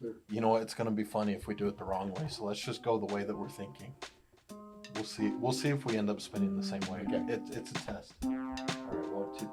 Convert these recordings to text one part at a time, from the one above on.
You know what? It's going to be funny if we do it the wrong way. So let's just go the way that we're thinking. We'll see. We'll see if we end up spinning the same way. Okay. It's a test. All right. 1, 2,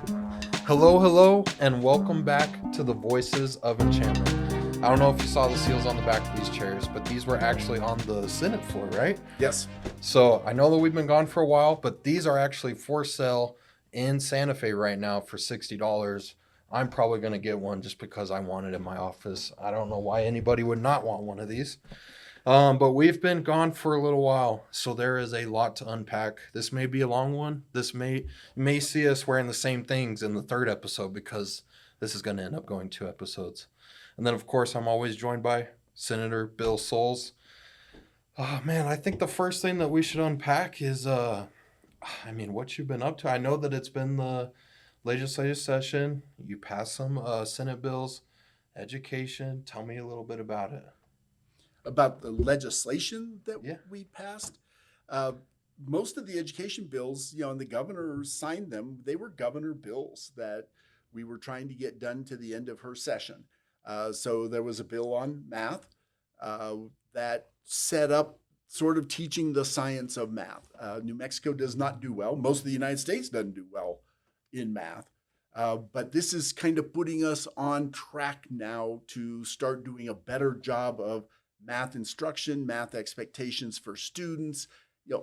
3. Hello, and welcome back to the Voices of Enchantment. I don't know if you saw the seals on the back of these chairs, but these were actually on the Senate floor, right? Yes. So I know that we've been gone for a while, but these are actually for sale in Santa Fe right now for $60. I'm probably going to get one just because I want it in my office. I don't know why anybody would not want one of these. But we've been gone for a little while, so there is a lot to unpack. This may be a long one. This may see us wearing the same things in the third episode because this is going to end up going 2 episodes. And then, of course, I'm always joined by Senator Bill Soules. Oh, man, I think the first thing that we should unpack is, what you've been up to. I know that it's been the legislative session. You passed some Senate bills, education. Tell me a little bit about it. About the legislation that we passed. Most of the education bills, and the governor signed them. They were governor bills that we were trying to get done to the end of her session. So there was a bill on math that set up sort of teaching the science of math. New Mexico does not do well. Most of the United States doesn't do well in math. But this is kind of putting us on track now to start doing a better job of math instruction, math expectations for students,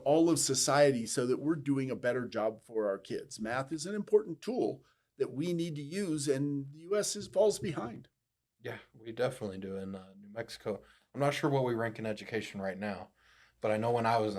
all of society, so that we're doing a better job for our kids. Math is an important tool that we need to use, and the U.S. falls behind. Yeah, we definitely do in New Mexico. I'm not sure what we rank in education right now, but I know when I was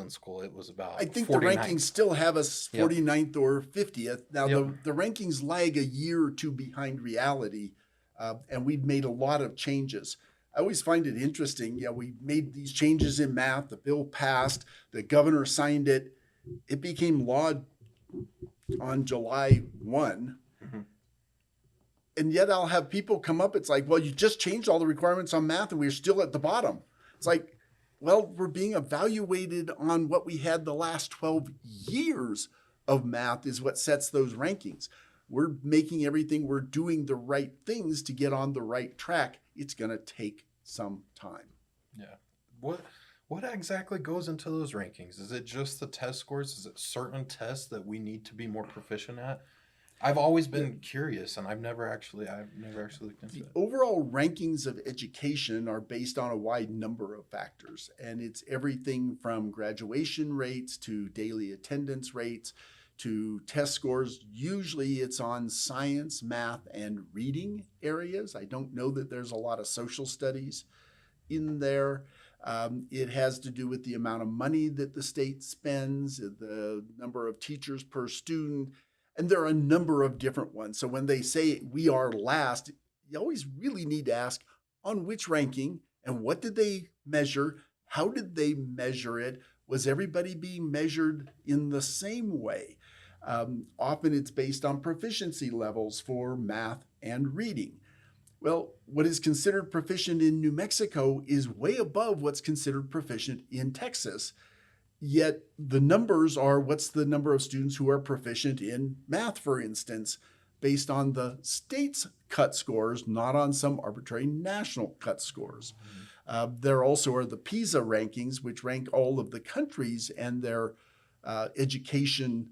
in school, it was about I think 49th. The rankings still have us 49th or 50th. Now, the rankings lag a year or two behind reality, and we've made a lot of changes. I always find it interesting. We made these changes in math. The bill passed. The governor signed it. It became law on July 1. Mm-hmm. And yet I'll have people come up. It's like, well, you just changed all the requirements on math and we're still at the bottom. It's like, well, we're being evaluated on what we had the last 12 years of math is what sets those rankings. We're making everything, we're doing the right things to get on the right track. It's going to take some time. Yeah. What exactly goes into those rankings? Is it just the test scores? Is it certain tests that we need to be more proficient at? I've always been curious, and I've never actually looked into it. The overall rankings of education are based on a wide number of factors, and it's everything from graduation rates to daily attendance rates to test scores. Usually it's on science, math, and reading areas. I don't know that there's a lot of social studies in there. It has to do with the amount of money that the state spends, the number of teachers per student, and there are a number of different ones. So when they say we are last, you always really need to ask on which ranking and what did they measure? How did they measure it? Was everybody being measured in the same way? Often it's based on proficiency levels for math and reading. Well, what is considered proficient in New Mexico is way above what's considered proficient in Texas. Yet the numbers are what's the number of students who are proficient in math, for instance, based on the state's cut scores, not on some arbitrary national cut scores. There also are the PISA rankings, which rank all of the countries and their education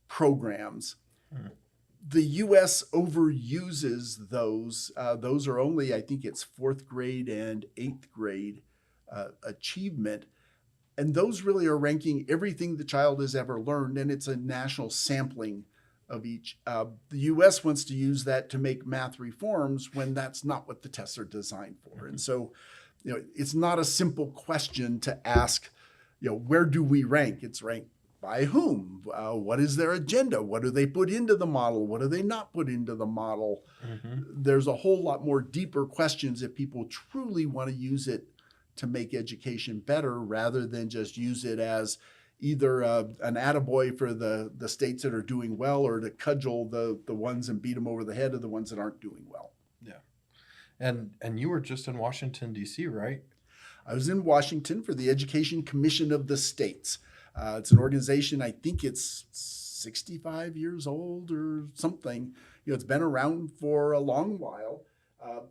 programs. The U.S. overuses those. Those are only, I think it's 4th grade and 8th grade achievement. And those really are ranking everything the child has ever learned, and it's a national sampling of each. The U.S. wants to use that to make math reforms when that's not what the tests are designed for. And so, it's not a simple question to ask, where do we rank? It's ranked by whom? What is their agenda? What do they put into the model? What do they not put into the model? Mm-hmm. There's a whole lot more deeper questions if people truly want to use it to make education better rather than just use it as either an attaboy for the states that are doing well or to cudgel the ones and beat them over the head of the ones that aren't doing well. Yeah. And you were just in Washington, D.C., right? I was in Washington for the Education Commission of the States. It's an organization, I think it's 65 years old or something. It's been around for a long while.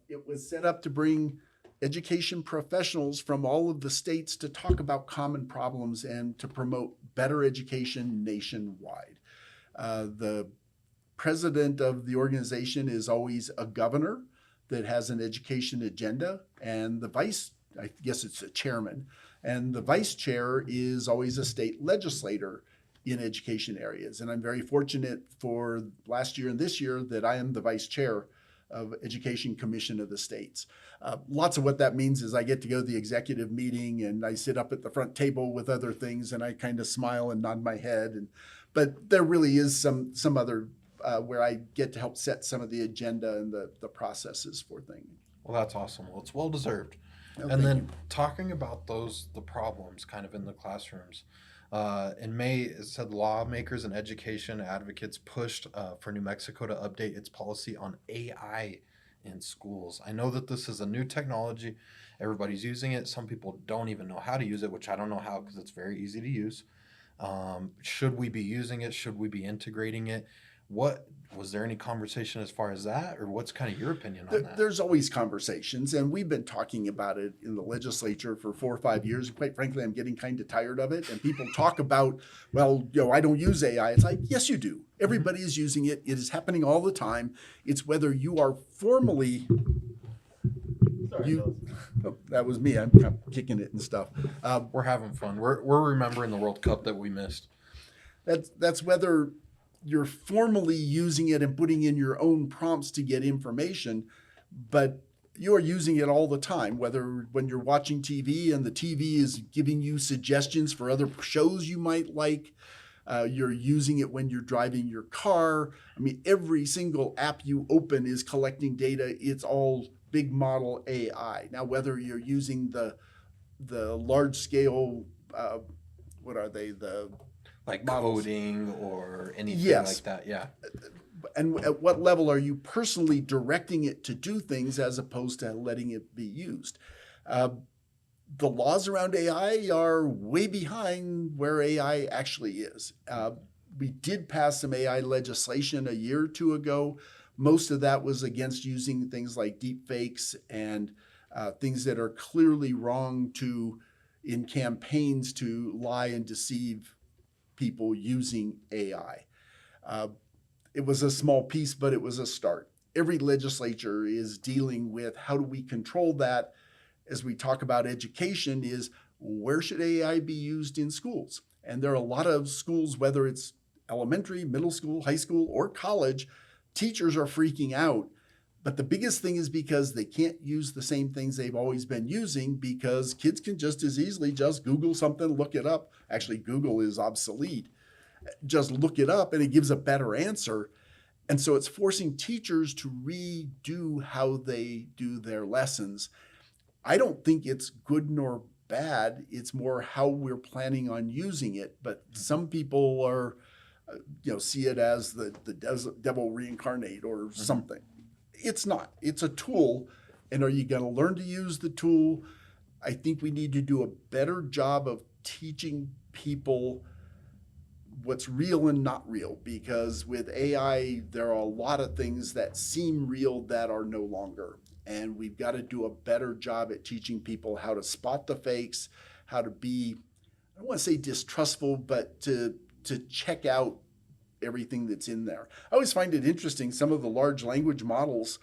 It was set up to bring education professionals from all of the states to talk about common problems and to promote better education nationwide. The president of the organization is always a governor that has an education agenda, and the vice, I guess it's a chairman, and the vice chair is always a state legislator in education areas. And I'm very fortunate for last year and this year that I am the vice chair of Education Commission of the States. Lots of what that means is I get to go to the executive meeting and I sit up at the front table with other things and I kind of smile and nod my head. But there really is some other where I get to help set some of the agenda and the processes for things. Well, that's awesome. Well, it's well deserved. Oh, And then thank you. talking about the problems kind of in the classrooms. In May, it said lawmakers and education advocates pushed for New Mexico to update its policy on AI in schools. I know that this is a new technology. Everybody's using it. Some people don't even know how to use it, which I don't know how because it's very easy to use. Should we be using it? Should we be integrating it? Was there any conversation as far as that, or what's kind of your opinion on that? There's always conversations, and we've been talking about it in the legislature for 4 or 5 years. And quite frankly, I'm getting kind of tired of it. And people talk about, well, I don't use AI. It's like, yes, you do. Everybody is using it. It is happening all the time. It's whether you are formally. Oh, that was me. I'm kicking it and stuff. We're having fun. We're remembering the World Cup that we missed. That's whether you're formally using it and putting in your own prompts to get information, but you are using it all the time, whether when you're watching TV and the TV is giving you suggestions for other shows you might like, you're using it when you're driving your car. I mean, every single app you open is collecting data. It's all big model AI. Now, whether you're using the large scale, what are they, Like models. coding or anything Yes. like that, yeah. And at what level are you personally directing it to do things as opposed to letting it be used? The laws around AI are way behind where AI actually is. We did pass some AI legislation a year or two ago. Most of that was against using things like deep fakes and things that are clearly wrong in campaigns to lie and deceive people using AI. It was a small piece, but it was a start. Every legislature is dealing with how do we control that. As we talk about education, is where should AI be used in schools? And there are a lot of schools, whether it's elementary, middle school, high school, or college, teachers are freaking out. But the biggest thing is because they can't use the same things they've always been using because kids can just as easily just Google something, look it up. Actually, Google is obsolete. Just look it up and it gives a better answer. And so it's forcing teachers to redo how they do their lessons. I don't think it's good nor bad. It's more how we're planning on using it. But some people are, see it as the devil reincarnate or something. It's not. It's a tool. And are you going to learn to use the tool? I think we need to do a better job of teaching people what's real and not real, because with AI, there are a lot of things that seem real that are no longer. And we've got to do a better job at teaching people how to spot the fakes, how to be, I don't want to say distrustful, but to check out everything that's in there. I always find it interesting. Some of the large language models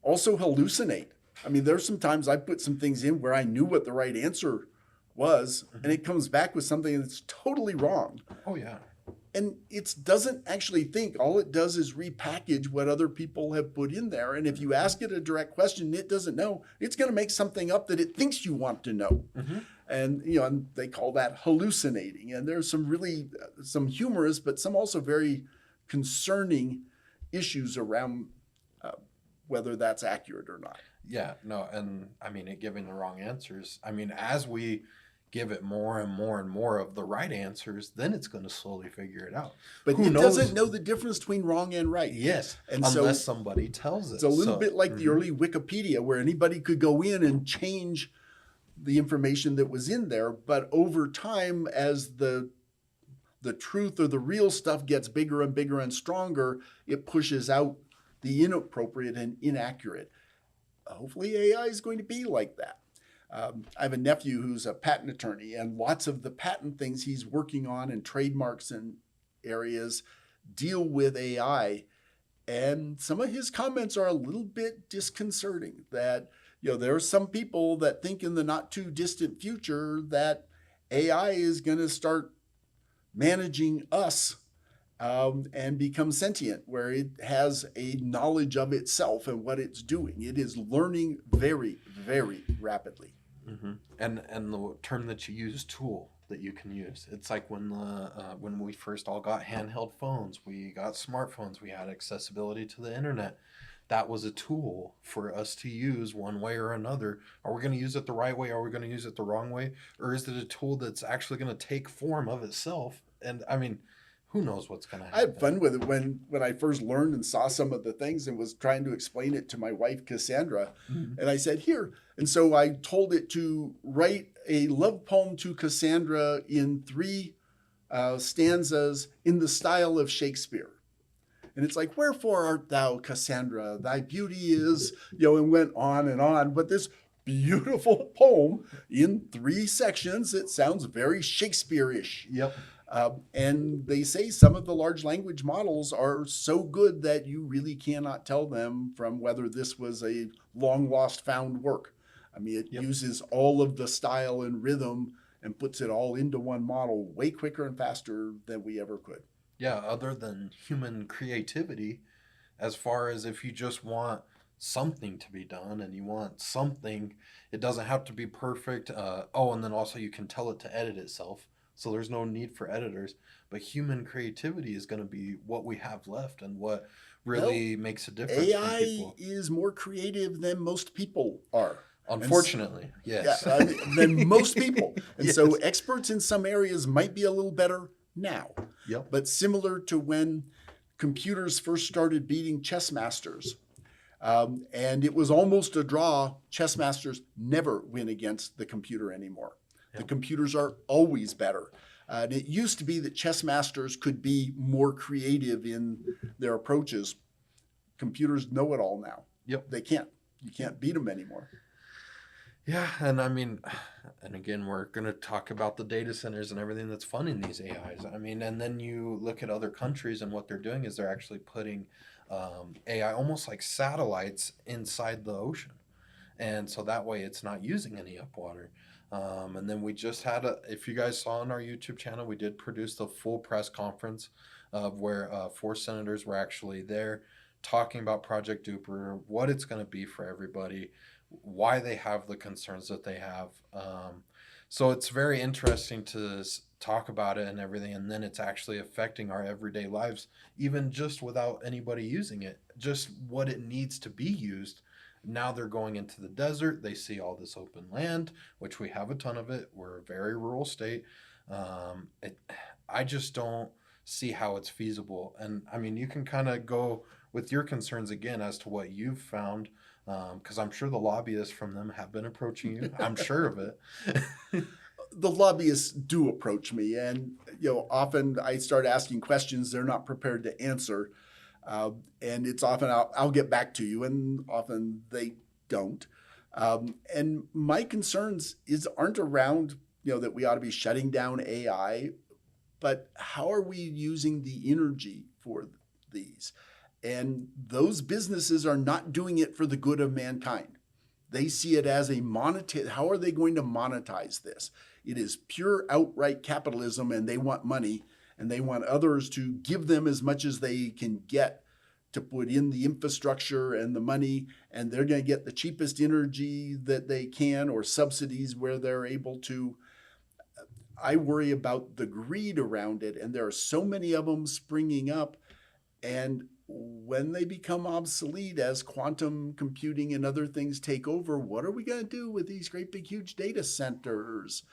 also hallucinate. I mean, there's some times I put some things in where I knew what the right answer was, and it comes back with something that's totally wrong. Oh, yeah. And it doesn't actually think. All it does is repackage what other people have put in there. And if you ask it a direct question, it doesn't know. It's going to make something up that it thinks you want to know. Mm-hmm. And and they call that hallucinating. And there's some humorous, but some also very concerning issues around whether that's accurate or not. Yeah, no, and I mean, it giving the wrong answers. I mean, as we give it more and more and more of the right answers, then it's going to slowly figure it out. But Who it knows? doesn't know the difference between wrong and right. Yes, And unless so somebody tells it. it's a little bit like the early Wikipedia, where anybody could go in and change the information that was in there. But over time, as the truth or the real stuff gets bigger and bigger and stronger, it pushes out the inappropriate and inaccurate. Hopefully AI is going to be like that. I have a nephew who's a patent attorney, and lots of the patent things he's working on and trademarks and areas deal with AI. And some of his comments are a little bit disconcerting that, there are some people that think in the not too distant future that AI is going to start managing us and become sentient, where it has a knowledge of itself and what it's doing. It is learning very, very rapidly. Mm-hmm. And the term that you use, tool, that you can use. It's like when we first all got handheld phones, we got smartphones, we had accessibility to the internet. That was a tool for us to use one way or another. Are we going to use it the right way? Are we going to use it the wrong way? Or is it a tool that's actually going to take form of itself? And I mean, who knows what's going to happen? I had fun with it when I first learned and saw some of the things and was trying to explain it to my wife, Cassandra. Mm-hmm. And I said, here. And so I told it to write a love poem to Cassandra in 3 stanzas in the style of Shakespeare. And it's like, wherefore art thou, Cassandra? Thy beauty is, and went on and on. But this beautiful poem in 3 sections, it sounds very Shakespeare-ish. Yep. And they say some of the large language models are so good that you really cannot tell them from whether this was a long lost found work. I mean, it uses all of the style and rhythm and puts it all into one model way quicker and faster than we ever could. Yeah, other than human creativity, as far as if you just want something to be done and you want something, it doesn't have to be perfect. And then also you can tell it to edit itself. So there's no need for editors. But human creativity is going to be what we have left and what really makes a difference. AI is more creative than most people are. Unfortunately, yes. Yeah, than most people. And Yes. so experts in some areas might be a little better now. Yep. But similar to when computers first started beating chess masters, and it was almost a draw, chess masters never win against the computer anymore. The computers are always better. And it used to be that chess masters could be more creative in their approaches. Computers know it all now. Yep. They can't. You can't beat them anymore. Yeah, and I mean, and again, we're going to talk about the data centers and everything that's funding these AIs. I mean, and then you look at other countries and what they're doing is they're actually putting AI almost like satellites inside the ocean. And so that way it's not using any upwater. And then we just had if you guys saw on our YouTube channel, we did produce the full press conference of where 4 senators were actually there talking about Project Duper, what it's going to be for everybody, why they have the concerns that they have. So it's very interesting to talk about it and everything, and then it's actually affecting our everyday lives, even just without anybody using it, just what it needs to be used. Now they're going into the desert. They see all this open land, which we have a ton of it. We're a very rural state. I just don't see how it's feasible. And I mean, you can kind of go with your concerns again as to what you've found, because I'm sure the lobbyists from them have been approaching you. I'm sure of it. The lobbyists do approach me, and often I start asking questions they're not prepared to answer. And it's often I'll get back to you, and often they don't. And my concerns aren't around that we ought to be shutting down AI, but how are we using the energy for these? And those businesses are not doing it for the good of mankind. They see it as how are they going to monetize this? It is pure outright capitalism, and they want money. And they want others to give them as much as they can get to put in the infrastructure and the money, and they're going to get the cheapest energy that they can or subsidies where they're able to. I worry about the greed around it, and there are so many of them springing up. And when they become obsolete as quantum computing and other things take over, what are we going to do with these great big huge data centers?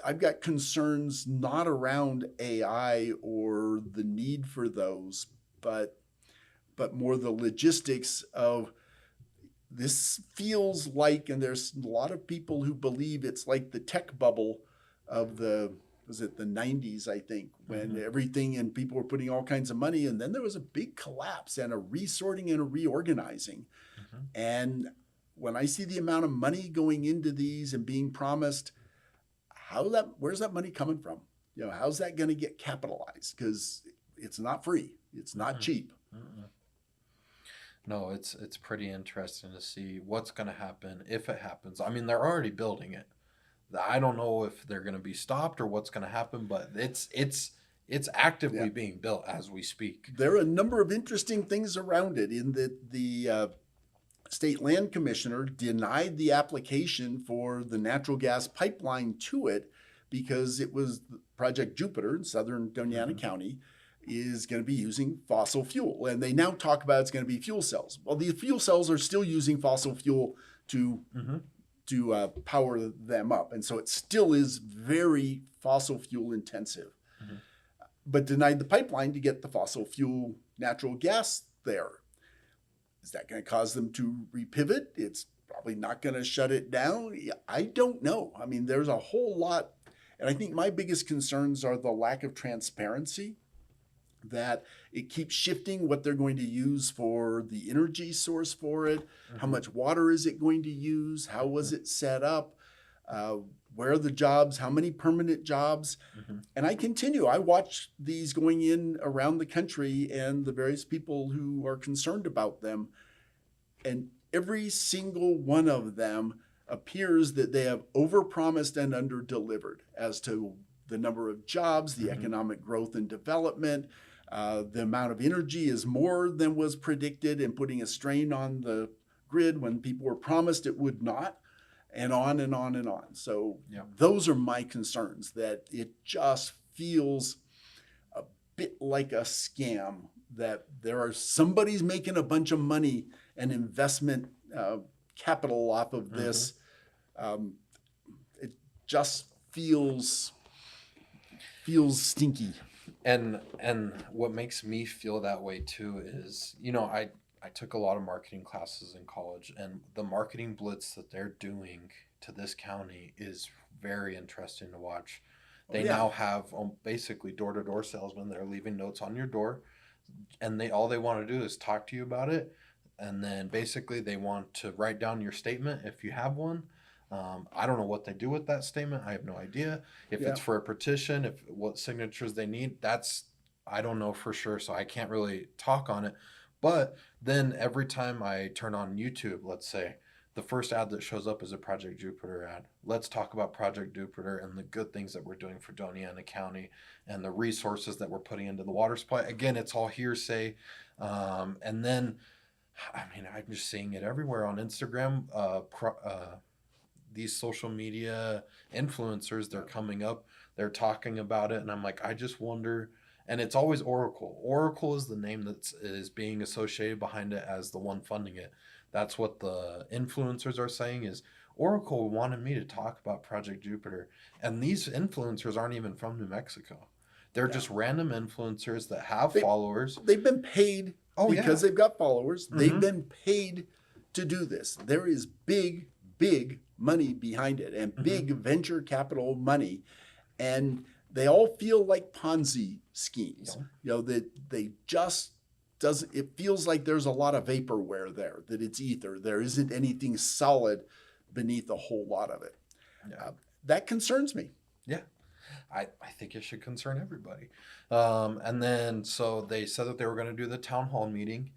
I've got concerns not around AI or the need for those, but more the logistics of this feels like, and there's a lot of people who believe it's like the tech bubble of the was it the 90s, I think, when everything and people were putting all kinds of money, and then there was a big collapse and a resorting and a reorganizing. And when I see the amount of money going into these and being promised, where's that money coming from? You know, how's that going to get capitalized? Because it's not free. It's not cheap. No, it's pretty interesting to see what's going to happen if it happens. I mean, they're already building it. I don't know if they're going to be stopped or what's going to happen, but it's actively being built as we speak. There are a number of interesting things around it in that the state land commissioner denied the application for the natural gas pipeline to it because it was Project Jupiter in southern Doña Ana County is going to be using fossil fuel. And they now talk about it's going to be fuel cells. Well, the fuel cells are still using fossil fuel to power them up. And so it still is very fossil fuel intensive, but denied the pipeline to get the fossil fuel natural gas there. Is that going to cause them to repivot? It's probably not going to shut it down. I don't know. I mean, there's a whole lot. And I think my biggest concerns are the lack of transparency, that it keeps shifting what they're going to use for the energy source for it. How much water is it going to use? How was it set up? Where are the jobs? How many permanent jobs? And I watch these going in around the country and the various people who are concerned about them. And every single one of them appears that they have overpromised and underdelivered as to the number of jobs, the economic growth and development. The amount of energy is more than was predicted and putting a strain on the grid when people were promised it would not, and on and on and on. So those are my concerns, that it just feels a bit like a scam, that somebody's making a bunch of money and investment capital off of this. It just feels stinky. And what makes me feel that way too is, you know, I took a lot of marketing classes in college, and the marketing blitz that they're doing to this county is very interesting to watch. They now have basically door-to-door salesmen that are leaving notes on your door, and all they want to do is talk to you about it, and then basically they want to write down your statement if you have one. I don't know what they do with that statement. I have no idea. If it's for a petition, what signatures they need, I don't know for sure, so I can't really talk on it. But then every time I turn on YouTube, let's say, the first ad that shows up is a Project Jupiter ad. Let's talk about Project Jupiter and the good things that we're doing for Doña Ana County and the resources that we're putting into the water supply. Again, it's all hearsay. And then, I mean, I'm just seeing it everywhere on Instagram. These social media influencers, they're coming up, they're talking about it. And I'm like, I just wonder. And it's always Oracle. Oracle is the name that is being associated behind it as the one funding it. That's what the influencers are saying, is Oracle wanted me to talk about Project Jupiter. And these influencers aren't even from New Mexico. They're just random influencers that have followers. They've been paid because they've got followers. They've been paid to do this. There is big money behind it, and big venture capital money. And they all feel like Ponzi schemes, you know, that they just it feels like there's a lot of vaporware there, that it's ether. There isn't anything solid beneath a whole lot of it. That concerns me. Yeah. I think it should concern everybody. And then, so they said that they were going to do the town hall meeting.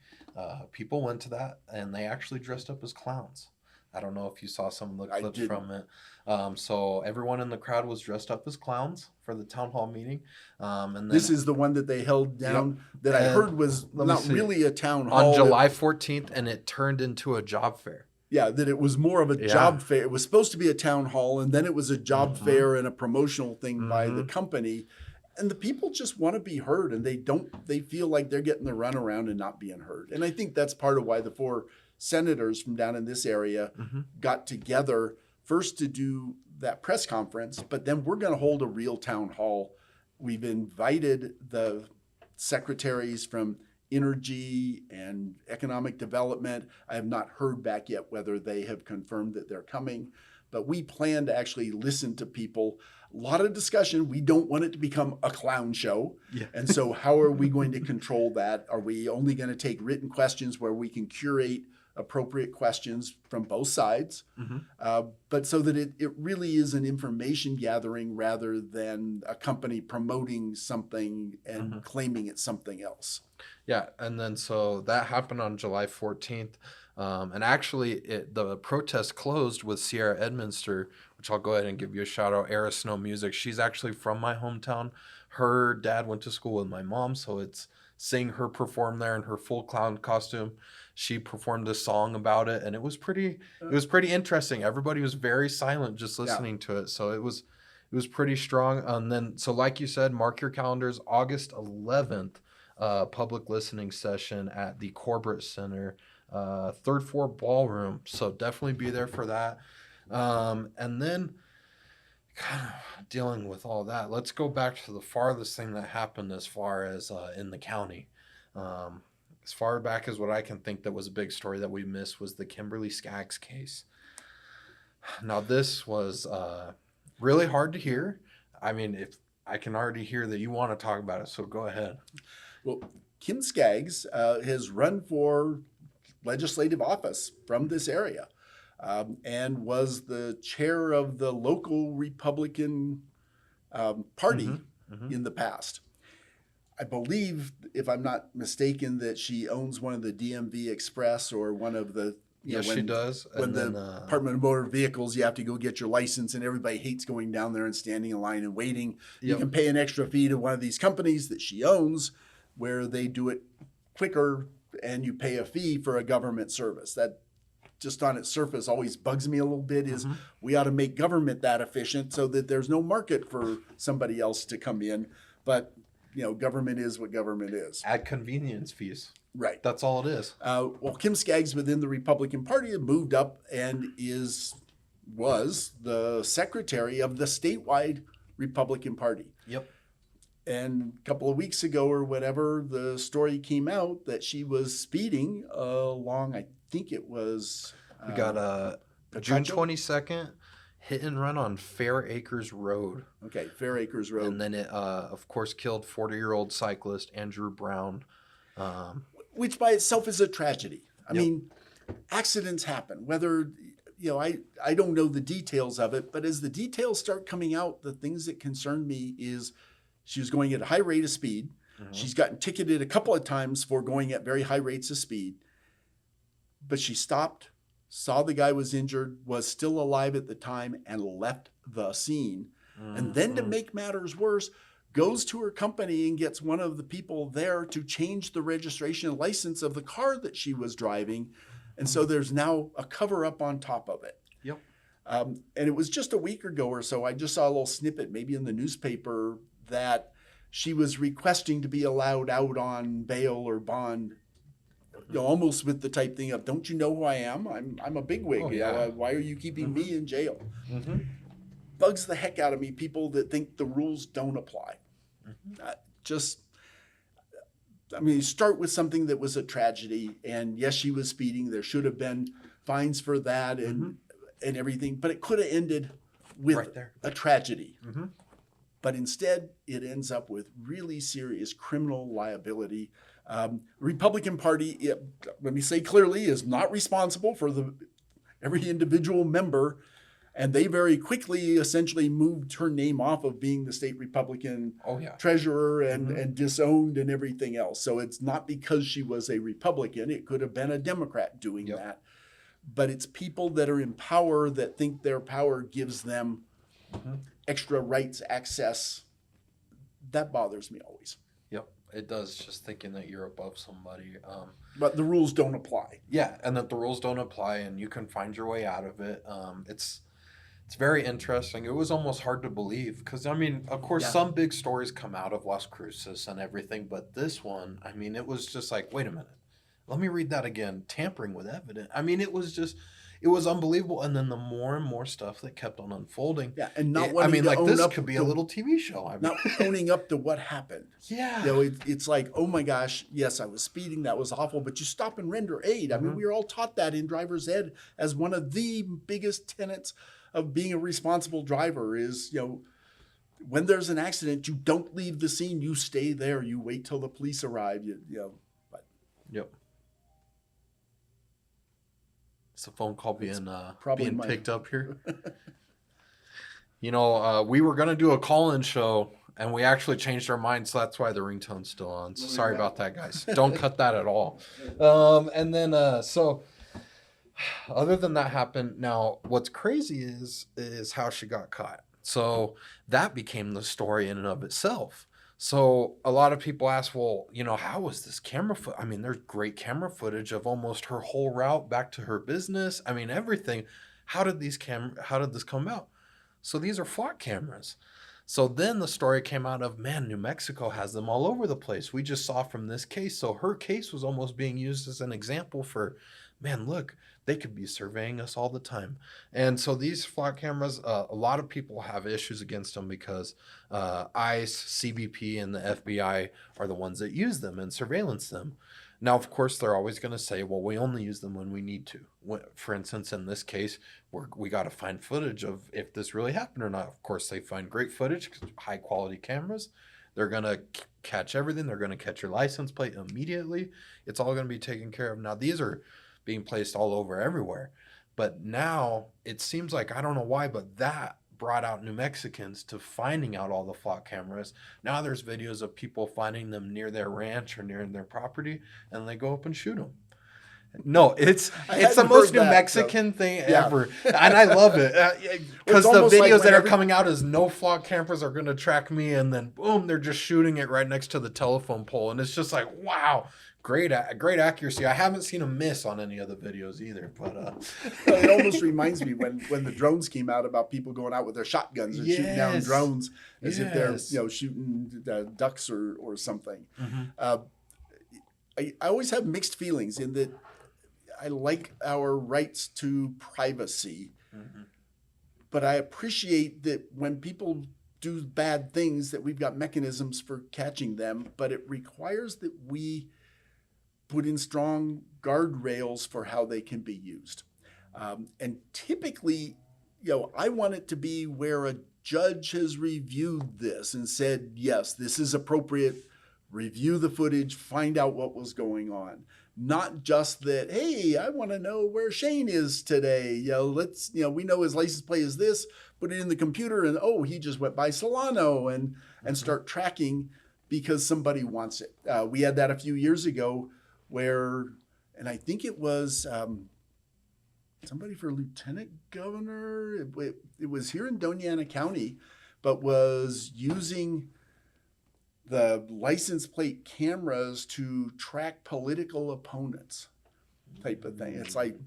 People went to that, and they actually dressed up as clowns. I don't know if you saw some of the clips from it. So everyone in the crowd was dressed up as clowns for the town hall meeting. And then, this is the one that they held down that I heard was not really a town hall. On July 14th, and it turned into a job fair. Yeah, that it was more of a job fair. It was supposed to be a town hall, and then it was a job fair and a promotional thing by the company. And the people just want to be heard, and they feel like they're getting the runaround and not being heard. And I think that's part of why the 4 senators from down in this area got together first to do that press conference, but then we're going to hold a real town hall. We've invited the secretaries from energy and economic development. I have not heard back yet whether they have confirmed that they're coming, but we plan to actually listen to people. A lot of discussion. We don't want it to become a clown show. Yeah. And so how are we going to control that? Are we only going to take written questions where we can curate appropriate questions from both sides? But so that it really is an information gathering rather than a company promoting something and claiming it's something else. Yeah, and then so that happened on July 14th. And actually, the protest closed with Sierra Edminster, which I'll go ahead and give you a shout out, Era Snow Music. She's actually from my hometown. Her dad went to school with my mom, so it's seeing her perform there in her full clown costume. She performed a song about it, and it was pretty interesting. Everybody was very silent just listening to it, so it was pretty strong. And then, so like you said, mark your calendars, August 11th, public listening session at the Corbett Center, third floor ballroom. So definitely be there for that. And then kind of dealing with all that, let's go back to the farthest thing that happened as far as in the county. As far back as what I can think that was a big story that we missed was the Kimberly Skaggs case. Now this was really hard to hear. I mean, if I can already hear that you want to talk about it, so go ahead. Well, Kim Skaggs has run for legislative office from this area and was the chair of the local Republican party in the past. I believe, if I'm not mistaken, that she owns one of the DMV Express or one of the Yes, she does. When the Department of Motor Vehicles, you have to go get your license, and everybody hates going down there and standing in line and waiting. You can pay an extra fee to one of these companies that she owns, where they do it quicker, and you pay a fee for a government service. That just on its surface always bugs me a little bit. Is we ought to make government that efficient so that there's no market for somebody else to come in. But government is what government is. Add convenience fees. Right. That's all it is. Well, Kim Skaggs within the Republican Party had moved up and was the secretary of the statewide Republican Party. Yep. And a couple of weeks ago or whatever, the story came out that she was speeding along, I think it was... We got June 22nd, hit and run on Fair Acres Road. Okay, Fair Acres Road. And then it, of course, killed 40-year-old cyclist Andrew Brown. Which by itself is a tragedy. I mean, accidents happen. Whether, I don't know the details of it, but as the details start coming out, the things that concern me is she was going at a high rate of speed. She's gotten ticketed a couple of times for going at very high rates of speed. But she stopped, saw the guy was injured, was still alive at the time, and left the scene. And then to make matters worse, goes to her company and gets one of the people there to change the registration and license of the car that she was driving. And so there's now a cover up on top of it. Yep. And it was just a week ago or so, I just saw a little snippet, maybe in the newspaper, that she was requesting to be allowed out on bail or bond, almost with the type thing of, don't you know who I am? I'm a bigwig. Why are you keeping me in jail? Bugs the heck out of me, people that think the rules don't apply. You start with something that was a tragedy, and yes, she was speeding. There should have been fines for that and everything, but it could have ended with a tragedy. But instead, it ends up with really serious criminal liability. Republican Party, let me say clearly, is not responsible for every individual member. And they very quickly essentially moved her name off of being the state Republican treasurer and disowned and everything else. So it's not because she was a Republican. It could have been a Democrat doing that. But it's people that are in power that think their power gives them extra rights, access. That bothers me always. Yep, it does, just thinking that you're above somebody. But the rules don't apply. Yeah, and that the rules don't apply and you can find your way out of it. It's very interesting. It was almost hard to believe because, of course, some big stories come out of Las Cruces and everything, but this one, it was just like, wait a minute, let me read that again. Tampering with evidence. It was unbelievable. And then the more and more stuff that kept on unfolding. Yeah, and not wanting to own this up could be a little TV show. Not owning up to what happened. Yeah. It's like, oh my gosh, yes, I was speeding. That was awful. But you stop and render aid. We were all taught that in driver's ed as one of the biggest tenets of being a responsible driver is, when there's an accident, you don't leave the scene. You stay there. You wait till the police arrive. But Yep. It's a phone call being picked up here. We were going to do a call-in show, and we actually changed our mind, so that's why the ringtone's still on. So sorry about that, guys. Don't cut that at all. And then, so other than that happened, now what's crazy is how she got caught. So that became the story in and of itself. So a lot of people ask, well, how was this camera I mean, there's great camera footage of almost her whole route back to her business. I mean, everything. How did this come out? So these are flock cameras. So then the story came out of, man, New Mexico has them all over the place. We just saw from this case. So her case was almost being used as an example for, man, look, they could be surveying us all the time. And so these flock cameras, a lot of people have issues against them because ICE, CBP, and the FBI are the ones that use them and surveillance them. Now, of course, they're always going to say, well, we only use them when we need to. For instance, in this case, we got to find footage of if this really happened or not. Of course, they find great footage, high quality cameras. They're going to catch everything. They're going to catch your license plate immediately. It's all going to be taken care of. Now, these are being placed all over everywhere. But now it seems like, I don't know why, but that brought out New Mexicans to finding out all the flock cameras. Now there's videos of people finding them near their ranch or near their property, and they go up and shoot them. No, it's the most New Mexican thing ever, and I love it because the videos that are coming out is no flock cameras are going to track me, and then boom, they're just shooting it right next to the telephone pole, and it's just like, wow. Great accuracy. I haven't seen a miss on any of the videos either, but it almost reminds me when the drones came out about people going out with their shotguns and shooting down drones as if they're shooting ducks or something. Mm-hmm. I always have mixed feelings in that I like our rights to privacy, mm-hmm. but I appreciate that when people do bad things that we've got mechanisms for catching them, but it requires that we put in strong guardrails for how they can be used. And typically, I want it to be where a judge has reviewed this and said, yes, this is appropriate, review the footage, find out what was going on. Not just that, hey, I want to know where Shane is today. We know his license plate is this, put it in the computer and, he just went by Solano and start tracking because somebody wants it. We had that a few years ago where, and I think it was somebody for lieutenant governor. It was here in Doña Ana County, but was using the license plate cameras to track political opponents type of thing. It's like,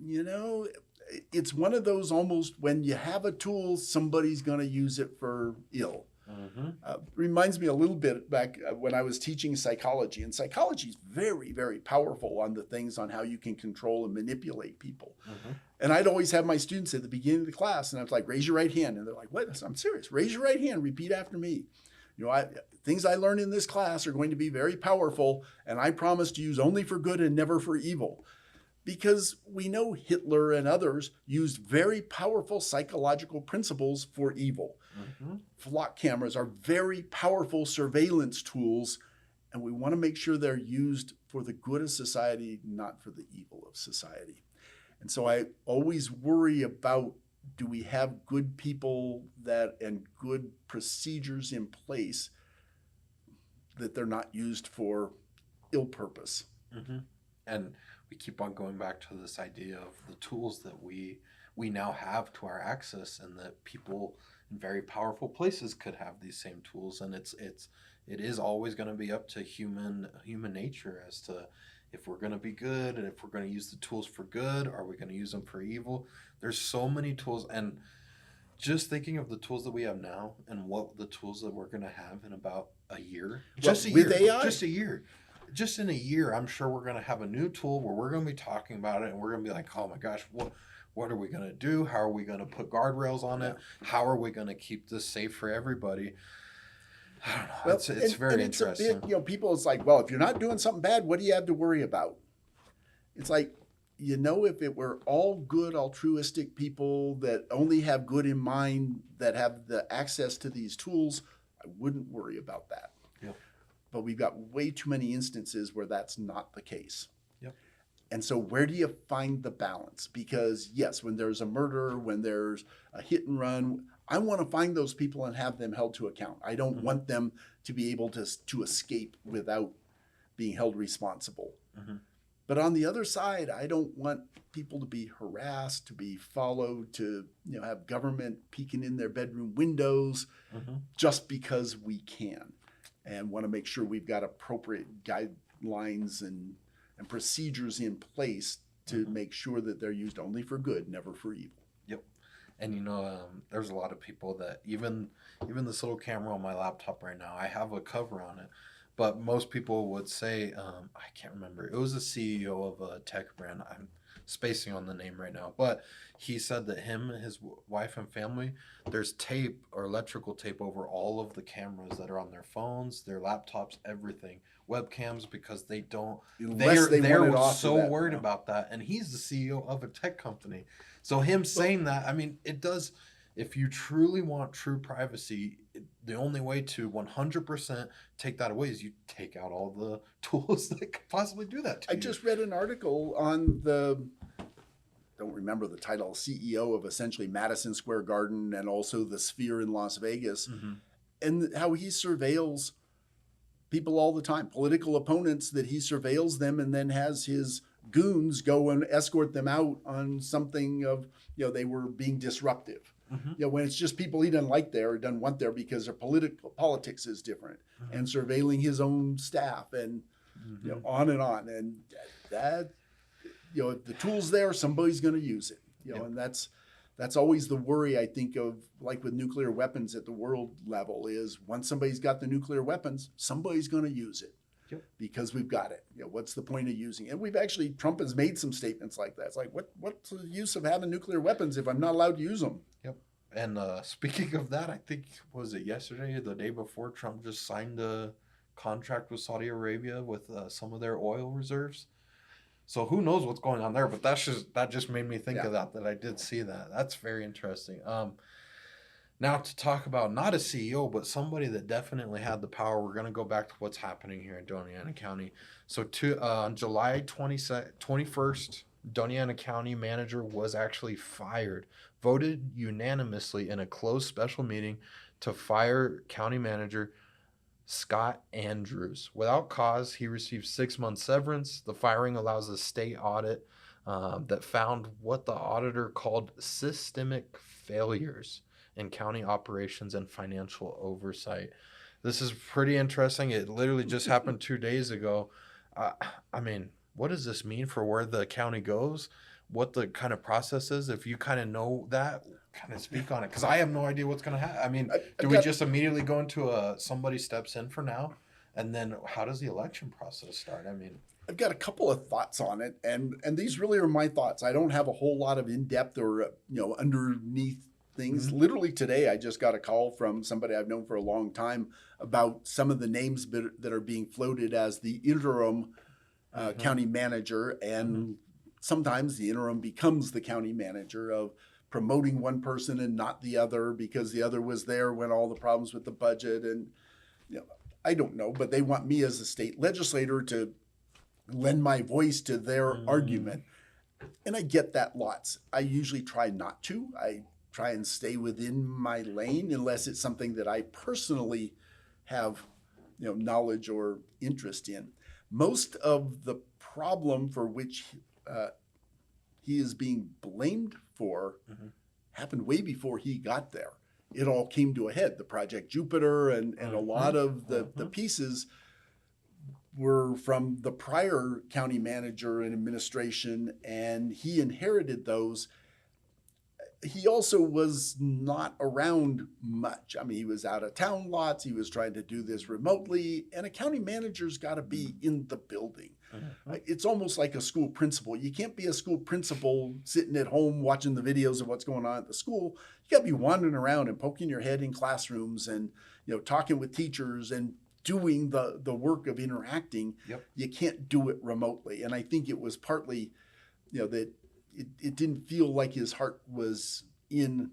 it's one of those almost when you have a tool, somebody's going to use it for ill. Mm-hmm. Reminds me a little bit back when I was teaching psychology, and psychology is very, very powerful on the things on how you can control and manipulate people. Mm-hmm. And I'd always have my students at the beginning of the class, and I was like, raise your right hand. And they're like, what? I'm serious. Raise your right hand. Repeat after me. Things I learned in this class are going to be very powerful, and I promise to use only for good and never for evil. Because we know Hitler and others used very powerful psychological principles for evil. Mm-hmm. Flock cameras are very powerful surveillance tools, and we want to make sure they're used for the good of society, not for the evil of society. And so I always worry about, do we have good people and good procedures in place that they're not used for ill purpose? Mm-hmm. And we keep on going back to this idea of the tools that we now have to our access, and that people in very powerful places could have these same tools. And it is always going to be up to human nature as to if we're going to be good, and if we're going to use the tools for good, are we going to use them for evil? There's so many tools, and just thinking of the tools that we have now and what the tools that we're going to have in about a year, just in a year, I'm sure we're going to have a new tool where we're going to be talking about it, and we're going to be like, oh my gosh, what are we going to do? How are we going to put guardrails on it? How are we going to keep this safe for everybody? I don't know. Well, it's very interesting. People, it's like, well, if you're not doing something bad, what do you have to worry about? It's like, if it were all good altruistic people that only have good in mind, that have the access to these tools, I wouldn't worry about that. Yep. But we've got way too many instances where that's not the case. Yep. And so where do you find the balance? Because yes, when there's a murder, when there's a hit and run, I want to find those people and have them held to account. I don't want them to be able to escape without being held responsible. But on the other side, I don't want people to be harassed, to be followed, to have government peeking in their bedroom windows just because we can, and want to make sure we've got appropriate guidelines and procedures in place to make sure that they're used only for good, never for evil. Yep. And there's a lot of people that even this little camera on my laptop right now, I have a cover on it. But most people would say, I can't remember. It was a CEO of a tech brand. I'm spacing on the name right now. But he said that him, his wife, and family, there's tape or electrical tape over all of the cameras that are on their phones, their laptops, everything. Webcams, because they're so worried about that. And he's the CEO of a tech company. So him saying that, I mean, it does... If you truly want true privacy, the only way to 100% take that away is you take out all the tools that could possibly do that to you. I just read an article on don't remember the title, CEO of essentially Madison Square Garden and also the Sphere in Las Vegas, and how he surveils people all the time, political opponents, that he surveils them and then has his goons go and escort them out on something of, they were being disruptive. When it's just people he doesn't like there or doesn't want there because their politics is different, and surveilling his own staff and on and on. And that, the tool's there, somebody's going to use it. And that's always the worry, I think, of, like with nuclear weapons at the world level, is once somebody's got the nuclear weapons, somebody's going to use it. Because we've got it. What's the point of using it? And Trump has made some statements like that. It's like, what's the use of having nuclear weapons if I'm not allowed to use them? Yep. And speaking of that, I think, was it yesterday or the day before, Trump just signed a contract with Saudi Arabia with some of their oil reserves. So who knows what's going on there? But that just made me think of that I did see that. That's very interesting. Now, to talk about not a CEO, but somebody that definitely had the power, we're going to go back to what's happening here in Doña Ana County. So on July 21st, Doña Ana County manager was actually fired, voted unanimously in a closed special meeting to fire county manager Scott Andrews. Without cause, he received 6 months severance. The firing allows a state audit that found what the auditor called systemic failures in county operations and financial oversight. This is pretty interesting. It literally just happened 2 days ago. I mean, what does this mean for where the county goes? What the kind of process is? If you kind of know that, kind of speak on it. Because I have no idea what's going to happen. I mean, do we just immediately go into somebody steps in for now? And then how does the election process start? I mean, I've got a couple of thoughts on it. And these really are my thoughts. I don't have a whole lot of in-depth or, underneath things. Literally today, I just got a call from somebody I've known for a long time about some of the names that are being floated as the interim county manager. And sometimes the interim becomes the county manager, of promoting one person and not the other because the other was there when all the problems with the budget. And, I don't know, but they want me as a state legislator to lend my voice to their argument. And I get that lots. I usually try not to. I try and stay within my lane unless it's something that I personally have, knowledge or interest in. Most of the problem for which he is being blamed for happened way before he got there. It all came to a head. The Project Jupiter and a lot of the pieces were from the prior county manager and administration, and he inherited those. He also was not around much. I mean, he was out of town lots. He was trying to do this remotely. And a county manager's got to be in the building. It's almost like a school principal. You can't be a school principal sitting at home watching the videos of what's going on at the school. You got to be wandering around and poking your head in classrooms and, talking with teachers and doing the work of interacting. You can't do it remotely. And I think it was partly that it didn't feel like his heart was in,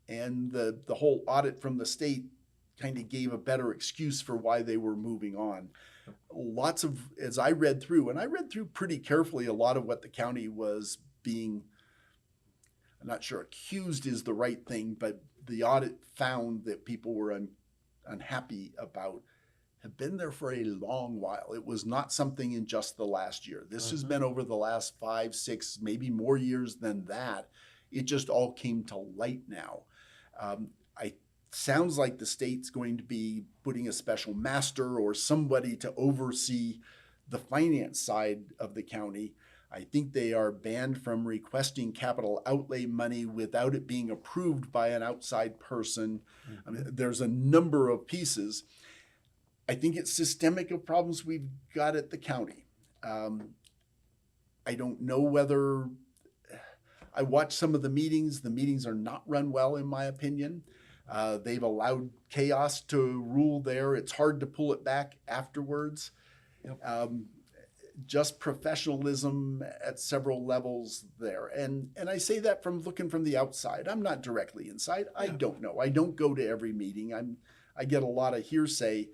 and the whole audit from the state kind of gave a better excuse for why they were moving on. Lots of, as I read through, and I read through pretty carefully a lot of what the county was being, I'm not sure accused is the right thing, but the audit found that people were unhappy about, have been there for a long while. It was not something in just the last year. This has been over the last 5, 6, maybe more years than that. It just all came to light now. I sounds like the state's going to be putting a special master or somebody to oversee the finance side of the county. I think they are banned from requesting capital outlay money without it being approved by an outside person. I mean, there's a number of pieces. I think it's systemic of problems we've got at the county. I don't know whether, I watched some of the meetings. The meetings are not run well, in my opinion. They've allowed chaos to rule there. It's hard to pull it back afterwards. Yep. Just professionalism at several levels there. And I say that from looking from the outside. I'm not directly inside. I don't know. I don't go to every meeting. I get a lot of hearsay,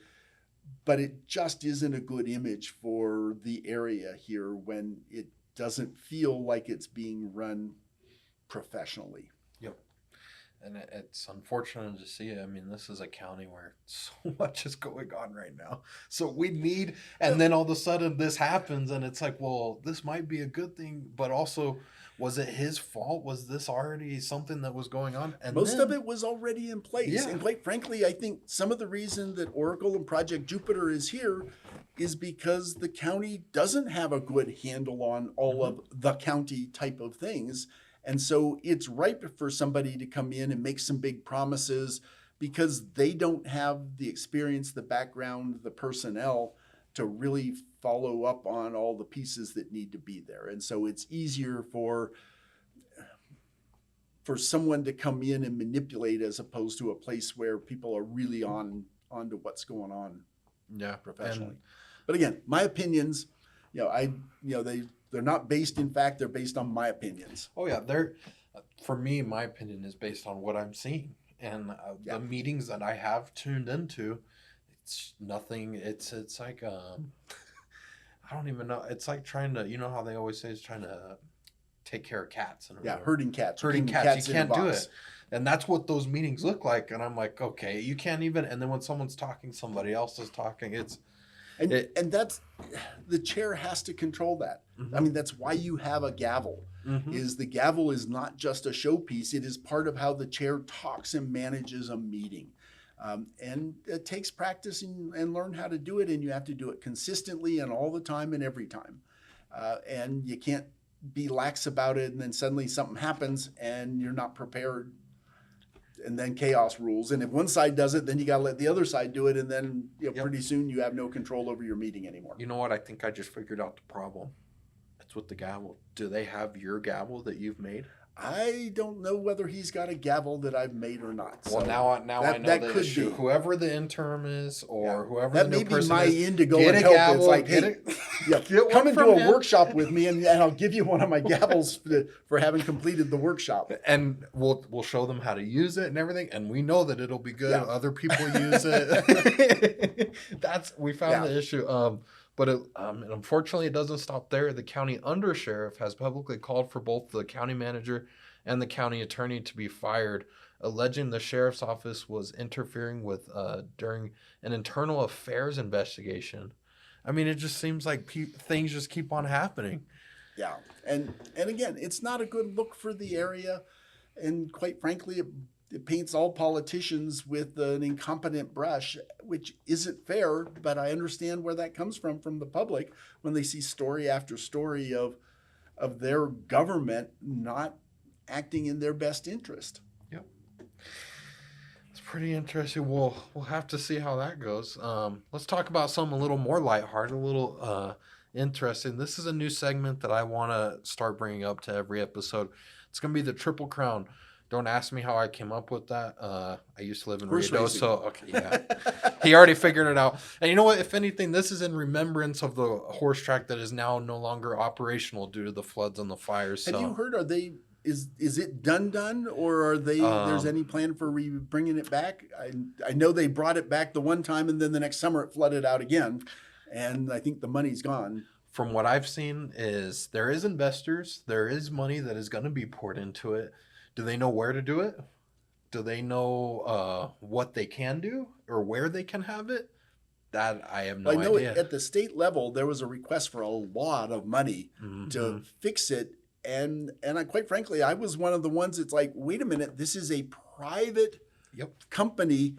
but it just isn't a good image for the area here when it doesn't feel like it's being run professionally. Yep. And it's unfortunate to see it. I mean, this is a county where so much is going on right now. So we need, and then all of a sudden this happens and it's like, well, this might be a good thing, but also, was it his fault? Was this already something that was going on? And most of it was already in place. Yeah. And quite frankly, I think some of the reason that Oracle and Project Jupiter is here is because the county doesn't have a good handle on all of the county type of things. And so it's ripe for somebody to come in and make some big promises because they don't have the experience, the background, the personnel to really follow up on all the pieces that need to be there. And so it's easier for someone to come in and manipulate as opposed to a place where people are really onto what's going on professionally. But again, my opinions, they're not based in fact, they're based on my opinions. Oh yeah, for me, my opinion is based on what I'm seeing and the meetings that I have tuned into. It's nothing. It's like I don't even know. It's like trying to, how they always say, it's trying to take care of cats. Herding cats. Herding cats. You can't do it. And that's what those meetings look like. And I'm like, okay, you can't even. And then when someone's talking, somebody else is talking. And that's, the chair has to control that. Mm-hmm. I mean, that's why you have a gavel. Mm-hmm. Is the gavel is not just a showpiece. It is part of how the chair talks and manages a meeting. And it takes practice and learn how to do it. And you have to do it consistently and all the time and every time. And you can't be lax about it. And then suddenly something happens and you're not prepared. And then chaos rules. And if one side does it, then you got to let the other side do it. And then pretty soon you have no control over your meeting anymore. You know what? I think I just figured out the problem. It's with the gavel. Do they have your gavel that you've made? I don't know whether he's got a gavel that I've made or not. Well, so now I know that the issue. Be. Whoever the interim is, or whoever that the new person may be my is, end to go and help. Gavel, it's like, hey, come and do a workshop with me, and I'll give you one of my gavels for having completed the workshop. And we'll show them how to use it and everything, and we know that it'll be good. Yeah. Other people use it. We found the issue. But unfortunately, it doesn't stop there. The county undersheriff has publicly called for both the county manager and the county attorney to be fired, alleging the sheriff's office was interfering with during an internal affairs investigation. I mean, it just seems like things just keep on happening. Yeah, and again, it's not a good look for the area, and quite frankly, it paints all politicians with an incompetent brush, which isn't fair, but I understand where that comes from the public when they see story after story of their government not acting in their best interest. Yep. It's pretty interesting. We'll have to see how that goes. Let's talk about something a little more lighthearted, a little interesting. This is a new segment that I want to start bringing up to every episode. It's going to be the Triple Crown. Don't ask me how I came up with that. I used to live in Horse Rio, racing. so okay, yeah. He already figured it out. And you know what? If anything, this is in remembrance of the horse track that is now no longer operational due to the floods and the fires. So. Have you heard? Are they? Is it done, or are they? There's any plan for bringing it back? I know they brought it back the one time, and then the next summer it flooded out again, and I think the money's gone. From what I've seen, is there is investors, there is money that is going to be poured into it. Do they know where to do it? Do they know what they can do or where they can have it? That I have no I know idea. at the state level there was a request for a lot of money to fix it, and quite frankly, I was one of the ones that's like, wait a minute, this is a private company.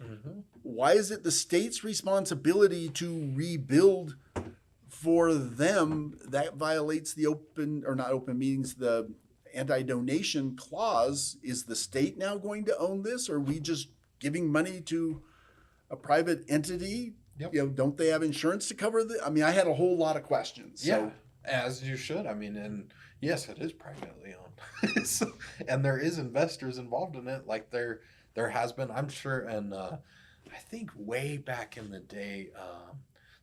Why is it the state's responsibility to rebuild for them? That violates the the anti-donation clause. Is the state now going to own this? Or are we just giving money to a private entity? Don't they have insurance to cover I mean, I had a whole lot of questions. Yeah, as you should. I mean, and yes, it is privately owned. And there is investors involved in it. Like there has been, I'm sure. And I think way back in the day,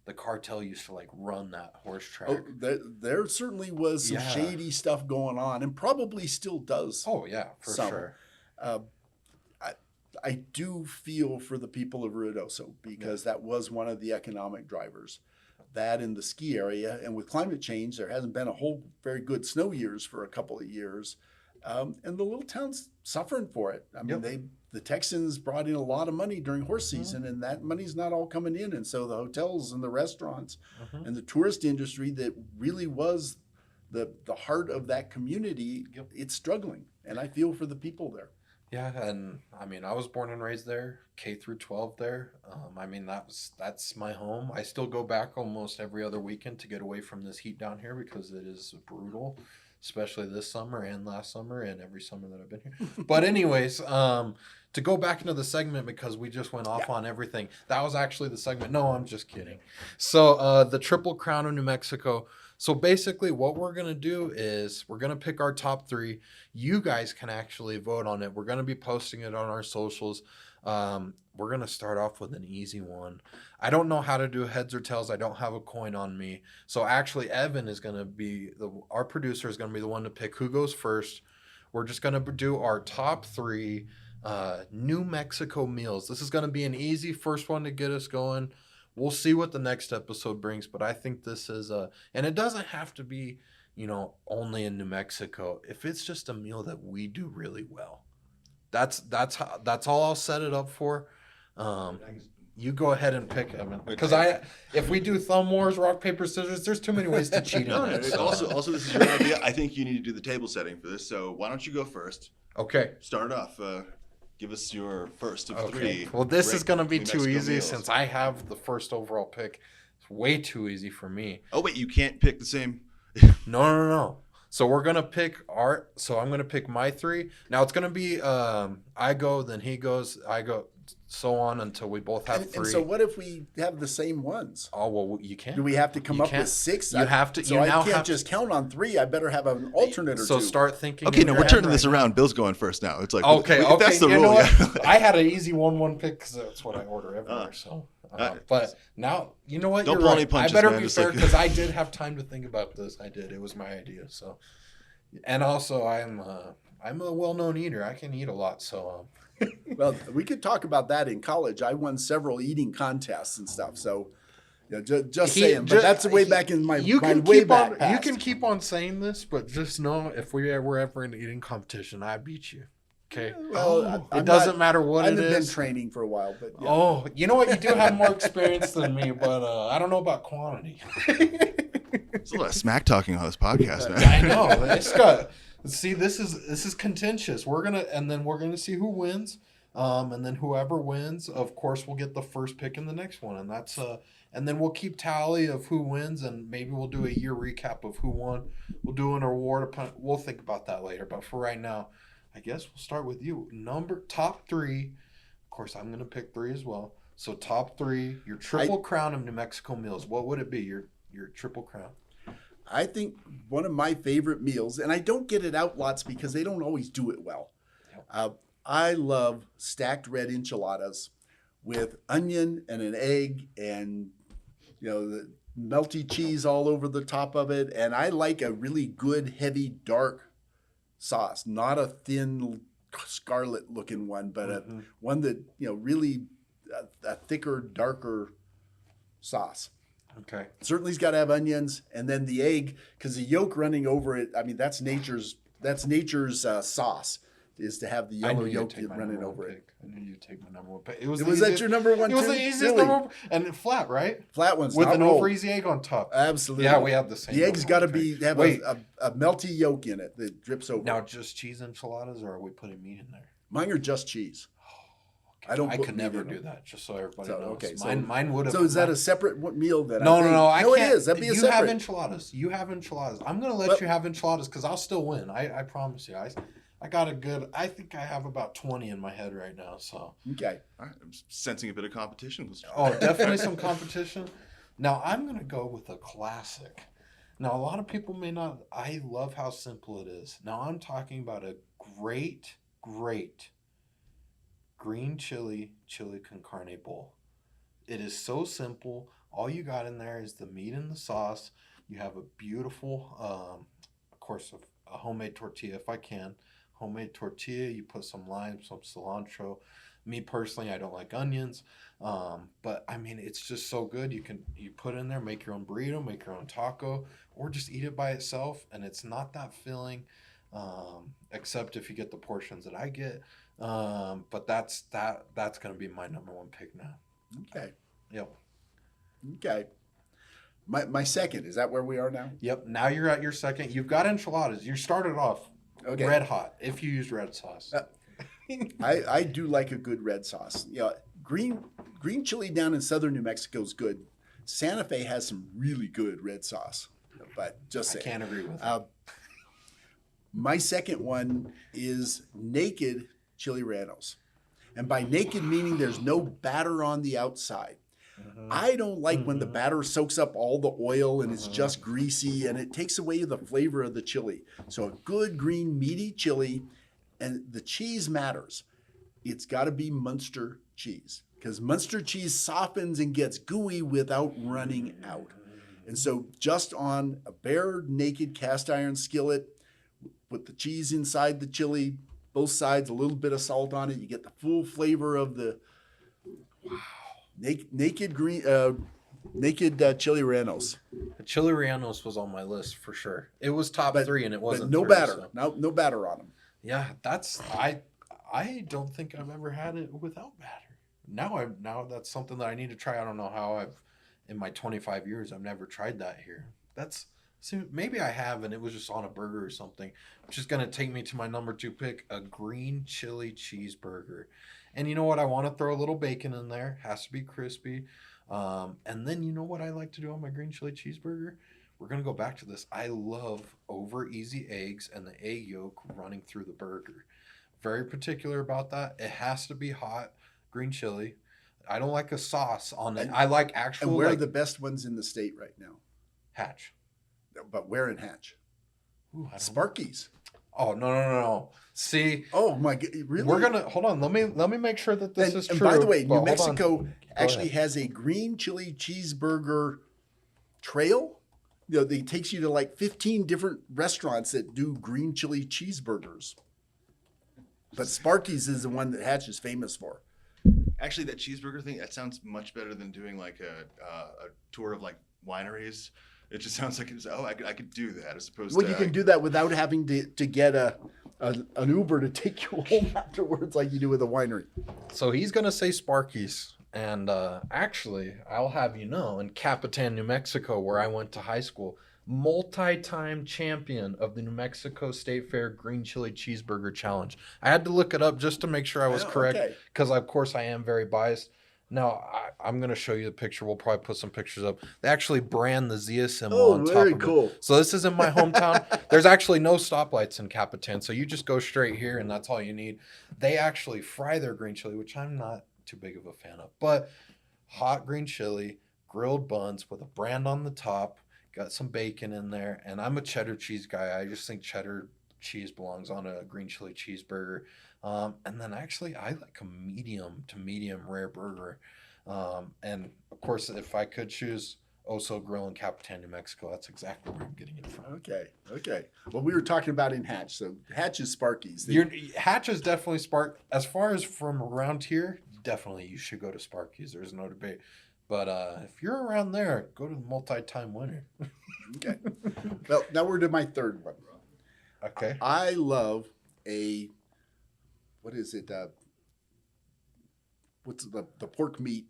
the cartel used to like run that horse track. Oh, there certainly was some shady stuff going on, and probably still does. Oh yeah, for sure. I do feel for the people of Ruidoso, because that was one of the economic drivers. That in the ski area, and with climate change, there hasn't been a whole very good snow years for a couple of years, and the little town's suffering for it. I mean, the Texans brought in a lot of money during horse season, and that money's not all coming in. And so the hotels and the restaurants and the tourist industry that really was the heart of that community, it's struggling. And I feel for the people there. Yeah, and I mean, I was born and raised there, K through 12 there. I mean, that's my home. I still go back almost every other weekend to get away from this heat down here, because it is brutal, especially this summer and last summer and every summer that I've been here. But anyways, to go back into the segment, because we just went off on everything. That was actually the segment. No, I'm just kidding. So the Triple Crown of New Mexico. So basically what we're going to do is we're going to pick our top 3. You guys can actually vote on it. We're going to be posting it on our socials. We're going to start off with an easy one. I don't know how to do heads or tails. I don't have a coin on me. So actually Evan is going to be, our producer is going to be the one to pick who goes first. We're just going to do our top 3 New Mexico meals. This is going to be an easy first one to get us going. We'll see what the next episode brings, but I think this is and it doesn't have to be, only in New Mexico. If it's just a meal that we do really well, that's all I'll set it up for. You go ahead and pick, Evan, because if we do thumb wars, rock, paper, scissors, there's too many ways to cheat on it. So. Also, this is your idea. I think you need to do the table setting for this. So why don't you go first? Okay. Start off. Give us your first of 3. Well, this is going to be New too Mexico easy meals. since I have the first overall pick. It's way too easy for me. Oh, wait, you can't pick the same? No. So we're going to pick so I'm going to pick my 3. Now it's going to be I go, then he goes, I go, so on until we both have 3. And so what if we have the same ones? Oh, well, you can't. Do we have to come up with 6? You have to. So you I now can't have just count on 3. I better have an alternate or 2. So start thinking. Okay, in no, your we're head turning this right around. Bill's going first now. It's like, Okay, if that's the you rule. know Yeah. what? I had an easy 1-1 pick because that's what I order everywhere. But now, you know what? Don't You're pull right. any punches, I better man, be just fair like- because I did have time to think about this. I did. It was my idea. So, and also I'm a well-known eater. I can eat a lot. So. Well, we could talk about that in college. I won several eating contests and stuff. So, just saying. But that's way back in my way back past. You can keep on saying this, but just know if we were ever in an eating competition, I beat you. Okay. Well, it doesn't matter what it is. I've been training for a while, but yeah. Oh, you know what? You do have more experience than me, but I don't know about quantity. There's a lot of smack talking on this podcast, man. I know. It's got. See, this is contentious. We're gonna see who wins, and then whoever wins, of course, will get the first pick in the next one, and that's and then we'll keep tally of who wins, and maybe we'll do a year recap of who won. We'll do an award. We'll think about that later, but for right now, I guess we'll start with you. Top 3. Of course, I'm gonna pick 3 as well. So top 3, your Triple Crown of New Mexico meals. What would it be? Your Triple Crown. I think one of my favorite meals, and I don't get it out lots because they don't always do it well. I love stacked red enchiladas with onion and an egg and the melty cheese all over the top of it. And I like a really good, heavy, dark sauce, not a thin, scarlet looking one, but one that, really a thicker, darker sauce. Okay. Certainly, it's got to have onions, and then the egg, because the yolk running over it. I mean, that's nature's sauce, is to have the yellow yolk running over it. I knew you'd take my number one pick. Was that your number one? It was the easiest number, and flat, right? Flat ones with an rolled. over easy egg on top. Absolutely. Yeah, we have the same. The egg's got to have a melty yolk in it that drips over. Now, just cheese enchiladas, or are we putting meat in there? Mine are just cheese. Okay. I could never do that. Just so everybody knows. Okay, mine would have. So is that a separate meal? No. I can't. It is. That'd be a you separate. have enchiladas. You have enchiladas. I'm gonna let you have enchiladas because I'll still win. I promise you. I got a good. I think I have about 20 in my head right now. So okay. All right, I'm sensing a bit of competition. Oh, definitely some competition. Now I'm gonna go with a classic. Now a lot of people may not. I love how simple it is. Now I'm talking about a great green chili con carne bowl. It is so simple. All you got in there is the meat and the sauce. You have a beautiful, of course, a homemade tortilla if I can. Homemade tortilla. You put some lime, some cilantro. Me personally, I don't like onions, but I mean it's just so good. You put it in there, make your own burrito, make your own taco, or just eat it by itself, and it's not that filling. Except if you get the portions that I get. But that's gonna be my number one pick now. Okay. Yep. Okay. My second, is that where we are now? Yep. Now you're at your second. You've got enchiladas. You started off red hot if you use red sauce. I do like a good red sauce. Green chili down in southern New Mexico is good. Santa Fe has some really good red sauce, but just saying. I can't agree with that. My second one is naked chili rellenos. And by naked meaning there's no batter on the outside. I don't like when the batter soaks up all the oil and it's just greasy and it takes away the flavor of the chili. So a good green meaty chili, and the cheese matters. It's got to be Munster cheese because Munster cheese softens and gets gooey without running out. And so just on a bare naked cast iron skillet, put the cheese inside the chili, both sides, a little bit of salt on it. You get the full flavor of the naked chili rellenos. The chili rellenos was on my list for sure. It was top 3, and it wasn't. But no three, batter. So. No batter on them. Yeah, I don't think I've ever had it without batter. Now that's something that I need to try. I don't know how in my 25 years I've never tried that here. Maybe I have, and it was just on a burger or something, which is going to take me to my number 2 pick, a green chili cheeseburger. And you know what? I want to throw a little bacon in there. Has to be crispy. And then you know what I like to do on my green chili cheeseburger? We're going to go back to this. I love over easy eggs and the egg yolk running through the burger. Very particular about that. It has to be hot green chili. I don't like a sauce on it. I like actual. And where are the best ones in the state right now? Hatch. But where in Hatch? Ooh, Sparky's. Oh no! See. Oh my God! Really? We're gonna hold on. Let me make sure that this is true. And by the way, New Mexico actually has a green chili cheeseburger trail. It takes you to like 15 different restaurants that do green chili cheeseburgers. But Sparky's is the one that Hatch is famous for. Actually, that cheeseburger thing, that sounds much better than doing like a tour of like wineries. It just sounds like I could do that as opposed to. Well, you can do that without having to get an Uber to take you home afterwards, like you do with a winery. So he's gonna say Sparky's, and actually, I'll have you know, in Capitan, New Mexico, where I went to high school, multi-time champion of the New Mexico State Fair Green Chili Cheeseburger Challenge. I had to look it up just to make sure I was correct, because of course I am very biased. Now, I'm going to show you the picture. We'll probably put some pictures up. They actually brand the Zia symbol on top of it. Oh, very cool. So this is in my hometown. There's actually no stoplights in Capitan, so you just go straight here, and that's all you need. They actually fry their green chili, which I'm not too big of a fan of. But hot green chili, grilled buns with a brand on the top, got some bacon in there, and I'm a cheddar cheese guy. I just think cheddar cheese belongs on a green chili cheeseburger. And then actually, I like a medium to medium rare burger. And of course, if I could choose Oso Grill in Capitan, New Mexico, that's exactly where I'm getting it from. Okay. Well, we were talking about in Hatch. So Hatch is Sparky's. Hatch is definitely Spark. As far as from around here, definitely you should go to Sparky's. There's no debate. But if you're around there, go to the multi-time winner. Okay. Well, now we're to my third one. Okay. I love what is it? What's the pork meat?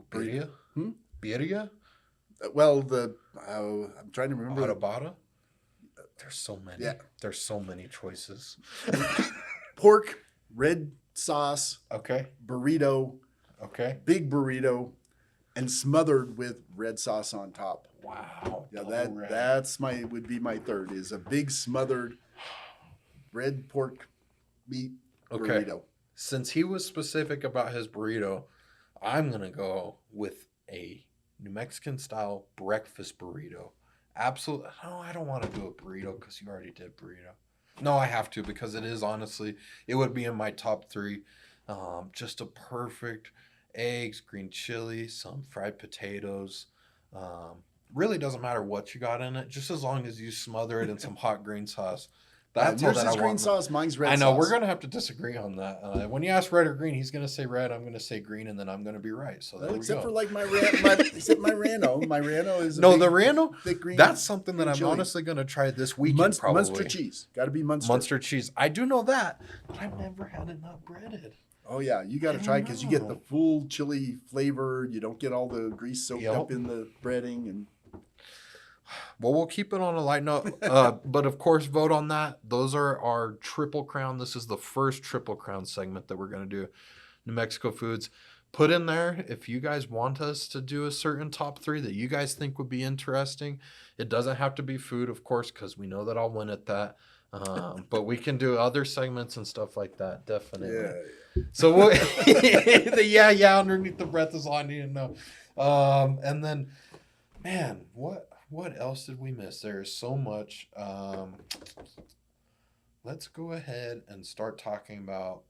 Birria? Hmm? Birria? Well, I'm trying to remember. Bada? There's so many. Yeah. There's so many choices. Pork, red sauce, Okay. burrito, Okay. big burrito, and smothered with red sauce on top. Wow. Yeah, double red. that's would be my third, is a big smothered red pork meat Okay. burrito. Since he was specific about his burrito, I'm going to go with a New Mexican style breakfast burrito. Absolutely. No, I don't want to do a burrito because you already did burrito. No, I have to because it is honestly, it would be in my top 3. Just a perfect eggs, green chili, some fried potatoes. Really doesn't matter what you got in it, just as long as you smother it in some hot green sauce. That's all Yours that is I green want. sauce, mine's red I sauce. know we're gonna have to disagree on that. When you ask red or green, he's gonna say red. I'm gonna say green, and then I'm gonna be right. So there Well, we except go. for like except my Rano. My Rano is No, the Rano. thick green. That's something that I'm chili. honestly gonna try this weekend. Probably Munster cheese. Got to be Munster. Munster cheese. I do know that, but I've never had it not breaded. Oh yeah, you got to I try don't because you get the know. full chili flavor. You don't get all the grease soaked Yep. up in the breading, and Well, we'll keep it on a light note, but of course, vote on that. Those are our Triple Crown. This is the first Triple Crown segment that we're going to do. New Mexico foods. Put in there if you guys want us to do a certain top 3 that you guys think would be interesting. It doesn't have to be food, of course, because we know that I'll win at that. But we can do other segments and stuff like that, definitely. yeah. So we'll, the yeah underneath the breath is all I need to know. And then, man, what else did we miss? There's so much. Let's go ahead and start talking about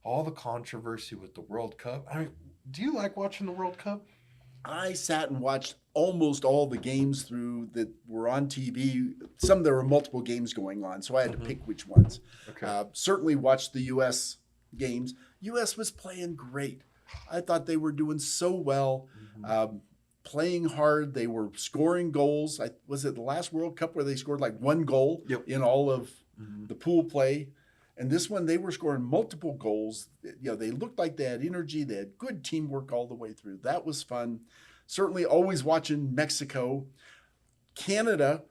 all the controversy with the World Cup. I mean, do you like watching the World Cup? I sat and watched almost all the games through that were on TV. Some there were multiple games going on, so I had to pick which ones. Okay. Certainly watched the U.S. games. U.S. was playing great. I thought they were doing so well. Playing hard. They were scoring goals. Was it the last World Cup where they scored like 1 goal in all of the pool play? And this one, they were scoring multiple goals. They looked like they had energy. They had good teamwork all the way through. That was fun. Certainly always watching Mexico. Canada,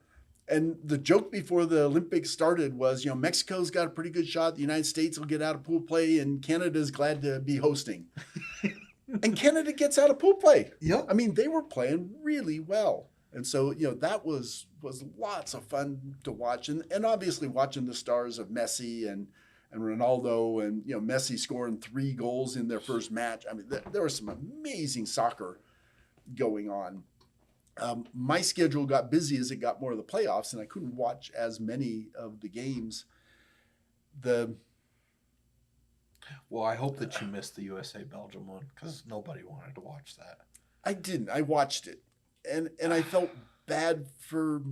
and the joke before the Olympics started was, Mexico's got a pretty good shot. The United States will get out of pool play, and Canada's glad to be hosting. And Canada gets out of pool play. Yep. I mean, they were playing really well. And so, that was lots of fun to watch. And obviously watching the stars of Messi and Ronaldo and, Messi scoring 3 goals in their first match. I mean, there was some amazing soccer going on. My schedule got busy as it got more of the playoffs, and I couldn't watch as many of the games. Well, I hope that you missed the USA-Belgium one because nobody wanted to watch that. I didn't. I watched it, and I felt bad for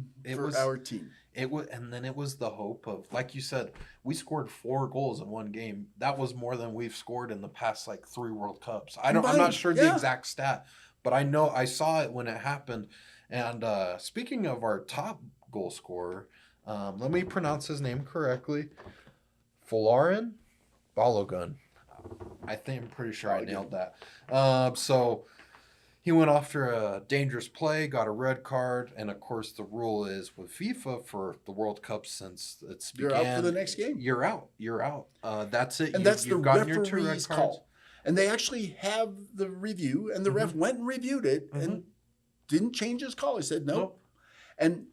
our team. It was, and then it was the hope of, like you said, we scored 4 goals in one game. That was more than we've scored in the past 3 World Cups. I'm not sure the exact stat, but I know I saw it when it happened. And speaking of our top goal scorer, let me pronounce his name correctly. Folarin Balogun. I'm pretty sure I nailed that. So he went after a dangerous play, got a red card, and of course the rule is with FIFA for the World Cup since it's began. You're out for the next game. You're out. That's it. And that's the you've gotten your 2 red referee's cards. call. And they actually have the review, and the ref went and reviewed it and didn't change his call. He said no. Nope. And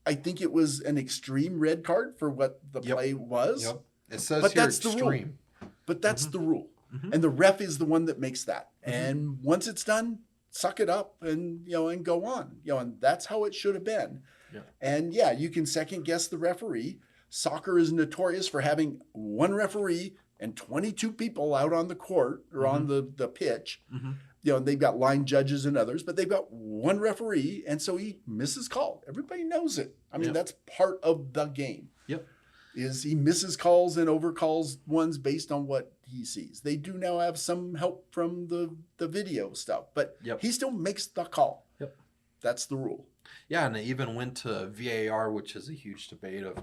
I think it was an extreme red card for what the play was. Yep. It says But here that's the rule. extreme. But that's the rule. And the ref is the one that makes that. And once it's done, suck it up and and go on. And that's how it should have been. Yeah. And yeah, you can second guess the referee. Soccer is notorious for having one referee and 22 people out on the court or on the pitch. Mm-hmm. You know, and they've got line judges and others, but they've got one referee, and so he misses call. Everybody knows it. I mean, that's part of the game. Yep. Is he misses calls and overcalls ones based on what he sees. They do now have some help from the video stuff, but he still makes the call. Yep. That's the rule. Yeah, and it even went to VAR, which is a huge debate of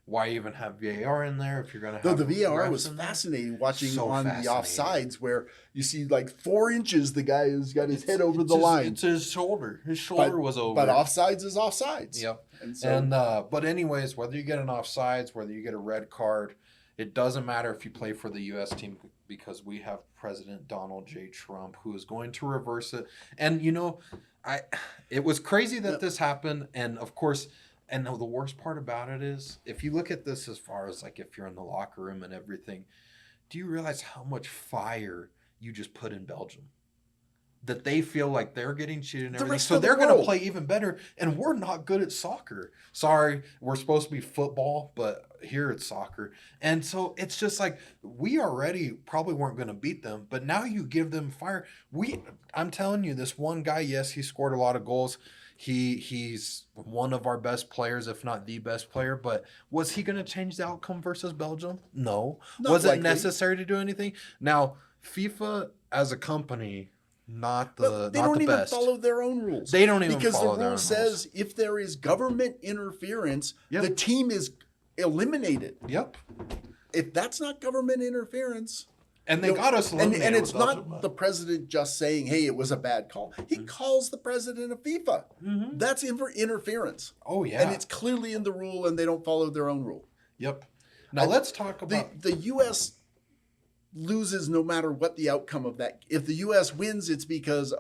why even have VAR in there if you're going to have. The VAR refs was in there? fascinating watching on fascinating. the offsides where you see like 4 inches the guy has got his head over the line. It's his shoulder. His shoulder was over. But offsides is offsides. Yep. And so, but anyways, whether you get an offsides, whether you get a red card, it doesn't matter if you play for the U.S. team because we have President Donald J. Trump who is going to reverse it. And you know, it was crazy that this happened, and of course. And the worst part about it is, if you look at this as far as like if you're in the locker room and everything, do you realize how much fire you just put in Belgium? That they feel like they're getting cheated and everything. So they're going to play even better. And we're not good at soccer. Sorry, we're supposed to be football, but here it's soccer. And so it's just like we already probably weren't going to beat them. But now you give them fire. I'm telling you, this one guy, yes, he scored a lot of goals. He's one of our best players, if not the best player. But was he going to change the outcome versus Belgium? No. Was it necessary to do anything? Now, FIFA as a company, not the they not don't the even best. follow their own rules. They don't even because follow the their rule own says if there is government interference, the team is eliminated. Yep. If that's not government interference. And they got us eliminated. And it's not the president just saying, hey, it was a bad call. He calls the president of FIFA. Mm-hmm. That's interference. Oh, yeah. And it's clearly in the rule, and they don't follow their own rule. Yep. Now, let's talk about... The U.S. loses no matter what the outcome of that. If the U.S. wins, it's because,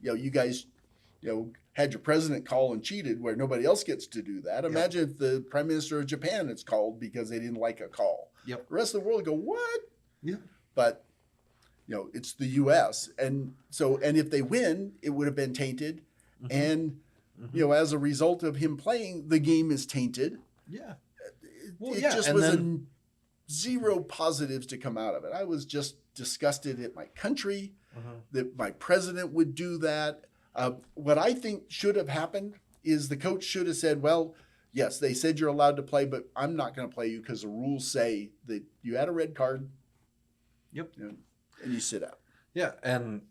you guys, had your president call and cheated where nobody else gets to do that. Imagine if the prime minister of Japan is called because they didn't like a call. Yep. The rest of the world go, what? Yeah. But, it's the U.S. And if they win, it would have been tainted. Mm-hmm. And, as a result of him playing, the game is tainted. Yeah. It just was zero positives to come out of it. I was just disgusted at my country that my president would do that. What I think should have happened is the coach should have said, well, yes, they said you're allowed to play, but I'm not going to play you because the rules say that you had a red card. Yep. And you sit out. Yeah, and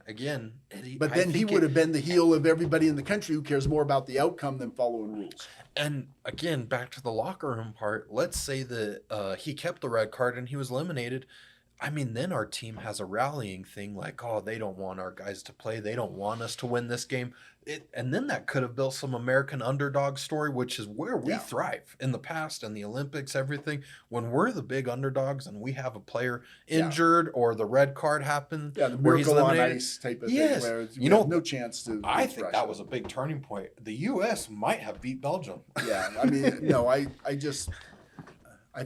again, but then he would have been the heel of everybody in the country who cares more about the outcome than following rules. And again, back to the locker room part. Let's say that he kept the red card and he was eliminated. I mean, then our team has a rallying thing like, oh, they don't want our guys to play. They don't want us to win this game. And then that could have built some American underdog story, which is where we thrive in the past and the Olympics, everything. When we're the big underdogs and we have a player injured or the red card happened. Yeah, the where he's miracle on eliminated. ice type of Yes. thing where you know, no chance to. I think that was a big turning point. The U.S. might have beat Belgium. Yeah, I mean, no, I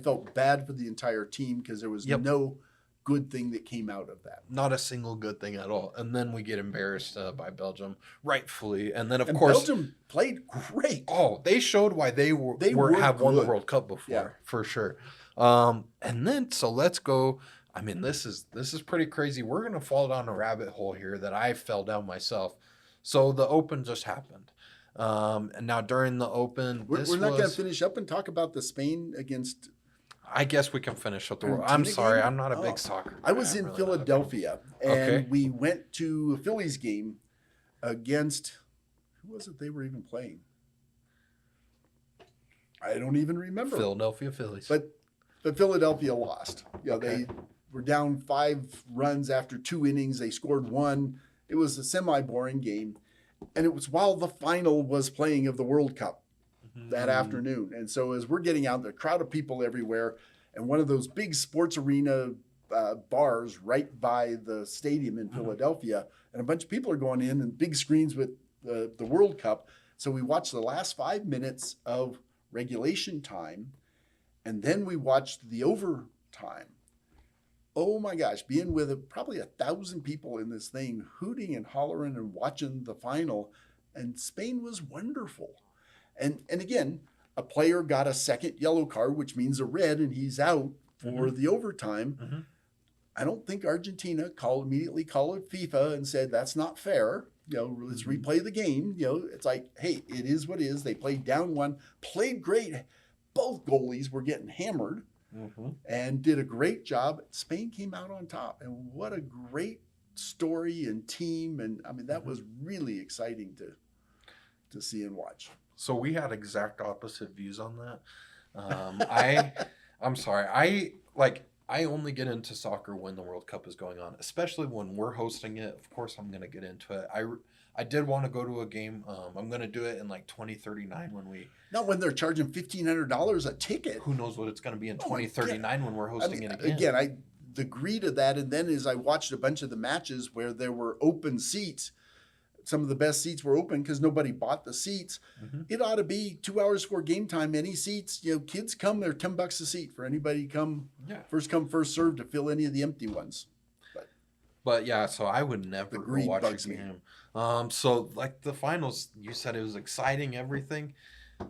felt bad for the entire team because there was no good thing that came out of that. Not a single good thing at all. And then we get embarrassed by Belgium, rightfully. And then, of course... Belgium played great. Oh, they showed why they have won the World Cup before, for sure. And then, so let's go... I mean, this is pretty crazy. We're going to fall down a rabbit hole here that I fell down myself. So the Open just happened. And now during the Open... We're not going to finish up and talk about the Spain against... I guess we can finish with the world. I'm sorry, I'm not a big soccer guy. I was in Philadelphia, and we went to a Phillies game against, who was it they were even playing? I don't even remember. Philadelphia Phillies. But Philadelphia lost. They were down 5 runs after 2 innings. They scored 1. It was a semi-boring game, and it was while the final was playing of the World Cup that afternoon. And so as we're getting out, the crowd of people everywhere, and one of those big sports arena bars right by the stadium in Philadelphia, and a bunch of people are going in and big screens with the World Cup. So we watched the last 5 minutes of regulation time, and then we watched the overtime. Oh my gosh, being with probably 1,000 people in this thing, hooting and hollering and watching the final, and Spain was wonderful. And again, a player got a second yellow card, which means a red, and he's out for the overtime. I don't think Argentina immediately called FIFA and said that's not fair. Let's replay the game. It's like, hey, it is what it is. They played down one, played great. Both goalies were getting hammered and did a great job. Spain came out on top, and what a great story and team. And I mean, that was really exciting to see and watch. So we had exact opposite views on that. I'm sorry. I only get into soccer when the World Cup is going on, especially when we're hosting it. Of course, I'm going to get into it. I did want to go to a game. I'm going to do it in like 2039 Not when they're charging $1,500 a ticket. Who knows what it's going to be in 2039 when we're hosting it again. Again, I agreed to that. And then as I watched a bunch of the matches where there were open seats, some of the best seats were open because nobody bought the seats. It ought to be 2 hours before game time. Any seats, kids come, they're $10 a seat for anybody come. Yeah. First come, first serve to fill any of the empty ones. But yeah, so I would never go watch a game. So like the finals, you said it was exciting, everything.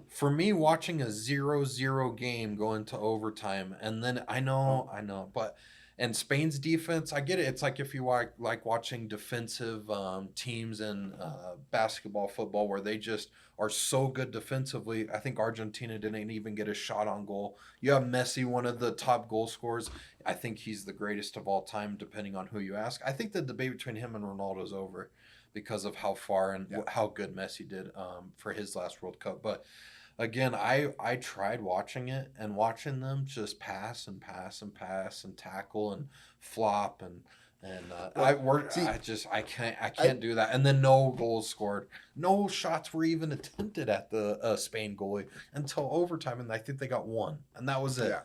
For me, watching a 0-0 game go into overtime, and then I know, but. And Spain's defense, I get it. It's like if you like watching defensive teams in basketball, football, where they just are so good defensively. I think Argentina didn't even get a shot on goal. You have Messi, one of the top goal scorers. I think he's the greatest of all time, depending on who you ask. I think the debate between him and Ronaldo is over because of how far and how good Messi did for his last World Cup. But again, I tried watching it and watching them just pass and tackle and flop I can't do that. And then no goals scored, no shots were even attempted at the Spain goalie until overtime, and I think they got one, and that was it. Yeah.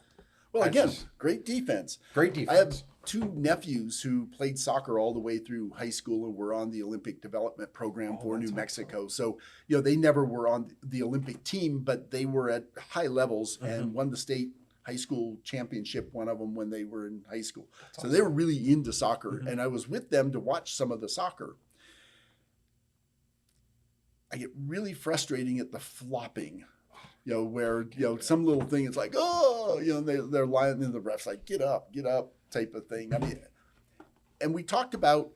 Well, great defense. Great defense. I have two nephews who played soccer all the way through high school and were on the Olympic development program for New Mexico. So, they never were on the Olympic team, but they were at high levels and won the state high school championship, one of them when they were in high school. That's awesome. They were really into soccer, and I was with them to watch some of the soccer. I get really frustrating at the flopping. Where, some little thing is like, they're lying in the refs like, get up type of thing. I mean, and we talked about,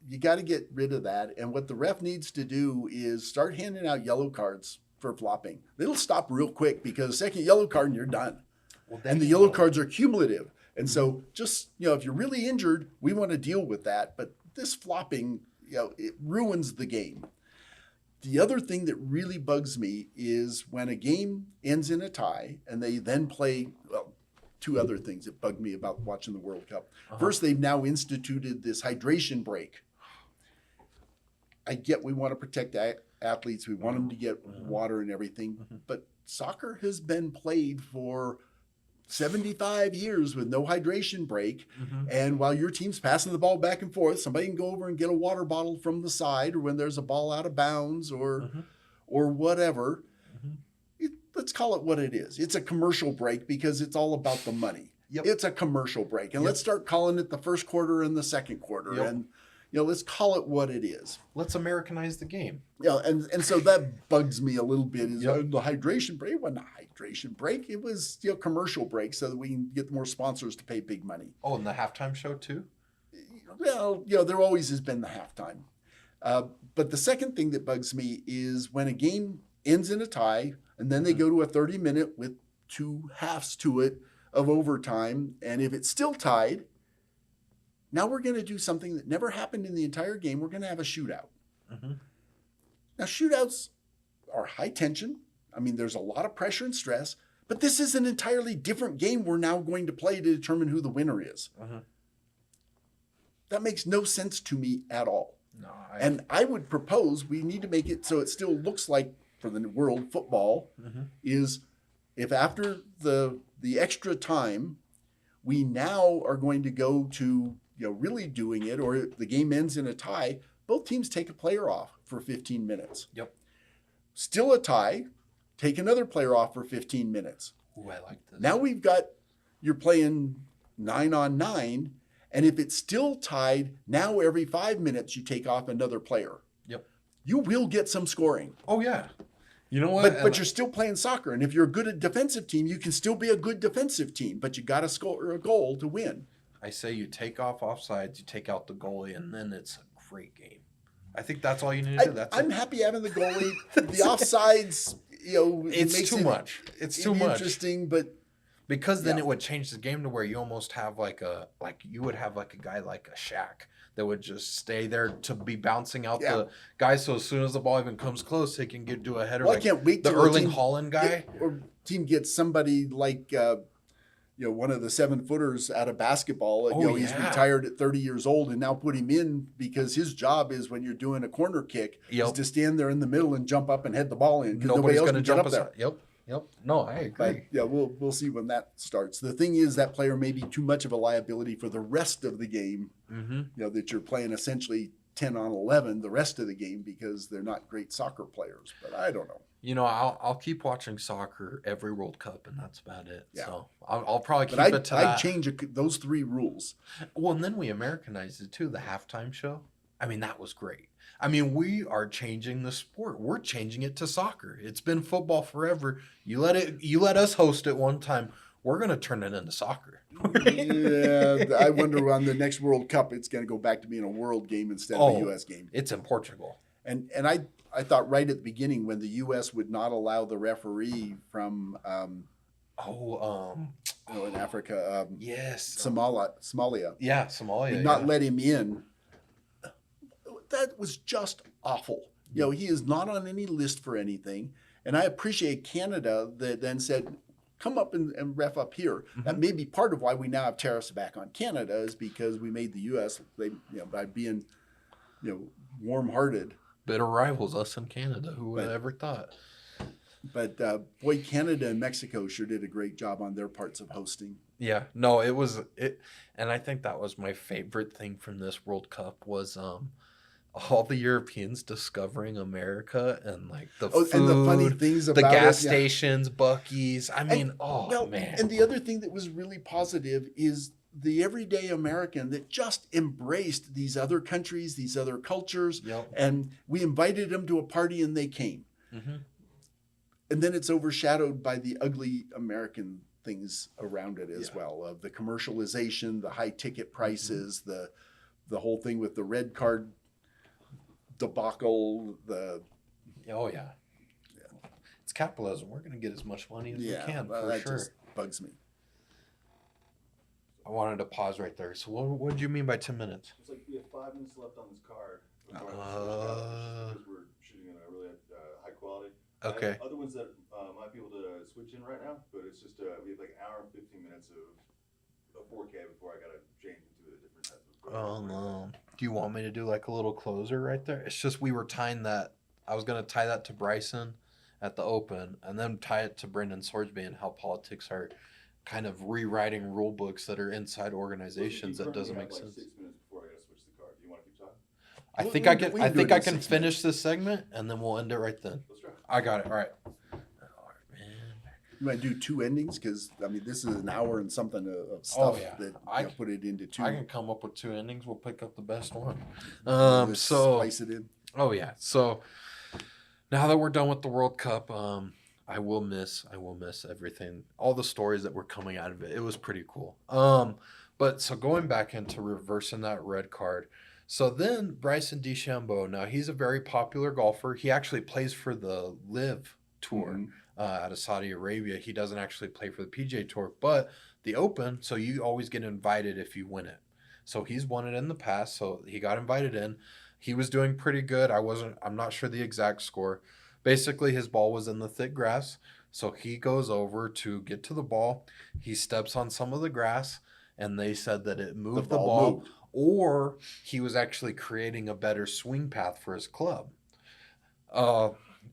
you got to get rid of that. And what the ref needs to do is start handing out yellow cards for flopping. It'll stop real quick because second yellow card and you're done. Well, and the yellow cards are cumulative. And so just, if you're really injured, we want to deal with that. But this flopping, it ruins the game. The other thing that really bugs me is when a game ends in a tie and they then play, two other things that bug me about watching the World Cup. First, they've now instituted this hydration break. I get we want to protect athletes. We want them to get water and everything. But soccer has been played for 75 years with no hydration break. And while your team's passing the ball back and forth, somebody can go over and get a water bottle from the side, or when there's a ball out of bounds or whatever. Let's call it what it is. It's a commercial break because it's all about the money. It's a commercial break. And let's start calling it the first quarter and the second quarter. And let's call it what it is. Let's Americanize the game. And so that bugs me a little bit. Is the hydration break? It wasn't a hydration break. It was commercial break so that we can get more sponsors to pay big money. Oh, and the halftime show too? Well, there always has been the halftime. But the second thing that bugs me is when a game ends in a tie and then they go to a 30-minute with two halves to it of overtime. And if it's still tied, now we're going to do something that never happened in the entire game. We're going to have a shootout. Now, shootouts are high tension. I mean, there's a lot of pressure and stress, but this is an entirely different game we're now going to play to determine who the winner is. That makes no sense to me at all. No, and I would propose we need to make it so it still looks like, for the world, football is if after the extra time, we now are going to go to really doing it, or the game ends in a tie, both teams take a player off for 15 minutes. Still a tie, take another player off for 15 minutes. Ooh, I like this. Now you're playing 9-on-9, and if it's still tied, now every 5 minutes you take off another player. You will get some scoring. Oh, yeah. You know what? But you're still playing soccer, and if you're a good defensive team, you can still be a good defensive team. But you got to score a goal to win. I say you take off offsides, you take out the goalie, and then it's a great game. I think that's all you need to do. I'm happy having the goalie. The offsides, It's makes too it much. It's too much. Interesting, but because then it would change the game to where you almost have you would have like a guy like a Shaq that would just stay there to be bouncing out the guy. So as soon as the ball even comes close, he can do a header. Well, I can't wait the till Erling Haaland guy. or team gets somebody like one of the 7-footers out of basketball. He's retired at 30 years old, and now put him in because his job is when you're doing a corner kick is to stand there in the middle and jump up and head the ball in because nobody else can jump up there. Yep. No, I agree. But, we'll see when that starts. The thing is that player may be too much of a liability for the rest of the game. Mm-hmm. That you're playing essentially 10 on 11 the rest of the game because they're not great soccer players. But I don't know. I'll keep watching soccer every World Cup, and that's about it. Yeah. So I'll probably keep it to that. I'd change those 3 rules. Well, and then we Americanized it too. The halftime show. I mean, that was great. I mean, we are changing the sport. We're changing it to soccer. It's been football forever. You let us host it one time. We're going to turn it into soccer. Yeah, I wonder on the next World Cup, it's going to go back to being a world game instead of a U.S. game. It's in Portugal. And I thought right at the beginning when the U.S. would not allow the referee from in Africa, yes, Somalia. Yeah, Somalia. Would not let him in. That was just awful. He is not on any list for anything. And I appreciate Canada that then said, come up and ref up here. Mm-hmm. That may be part of why we now have tariffs back on Canada is because we made the U.S. By being, warm-hearted. Bitter rivals, us and Canada. Who would have ever thought? But boy, Canada and Mexico sure did a great job on their parts of hosting. Yeah, no, it was it, and I think that was my favorite thing from this World Cup was all the Europeans discovering America and like the food, and the funny things about the gas stations, Buc-ee's. I mean, man. And the other thing that was really positive is the everyday American that just embraced these other countries, these other cultures, and we invited them to a party and they came. Mm-hmm. And then it's overshadowed by the ugly American things around it as well, of the commercialization, the high ticket prices, mm-hmm. the whole thing with the red card debacle. It's capitalism. We're going to get as much money as we can that sure. Just bugs me. I wanted to pause right there. So what did you mean by 10 minutes? It's like we have 5 minutes left on this card. Because we're shooting in a really high quality. Okay. Other ones that might be able to switch in right now, but it's just we have like an hour and 15 minutes of 4K before I got to change into a different type of. Oh no! Do you want me to do like a little closer right there? It's just we were tying that. I was gonna tie that to Bryson at the Open, and then tie it to Brendan Swordsby and how politics are kind of rewriting rule books that are inside organizations that doesn't make sense. 6 minutes before I got to switch the card. Do you want to keep talking? I think I can finish this segment and then we'll end it right then. Let's try. I got it. All right. You might do 2 endings because this is an hour and something of stuff that I put it into 2. I can come up with 2 endings. We'll pick up the best one. So slice it in. Oh yeah. So now that we're done with the World Cup, I will miss everything, all the stories that were coming out of it. It was pretty cool. But so going back into reversing that red card. So then Bryson DeChambeau, now he's a very popular golfer. He actually plays for the Live Tour. Mm-hmm. Out of Saudi Arabia. He doesn't actually play for the PGA Tour, but the Open, so you always get invited if you win it. So he's won it in the past, so he got invited in. He was doing pretty good. I'm not sure the exact score. Basically, his ball was in the thick grass, so he goes over to get to the ball. He steps on some of the grass, and they said that it moved the ball or he was actually creating a better swing path for his club.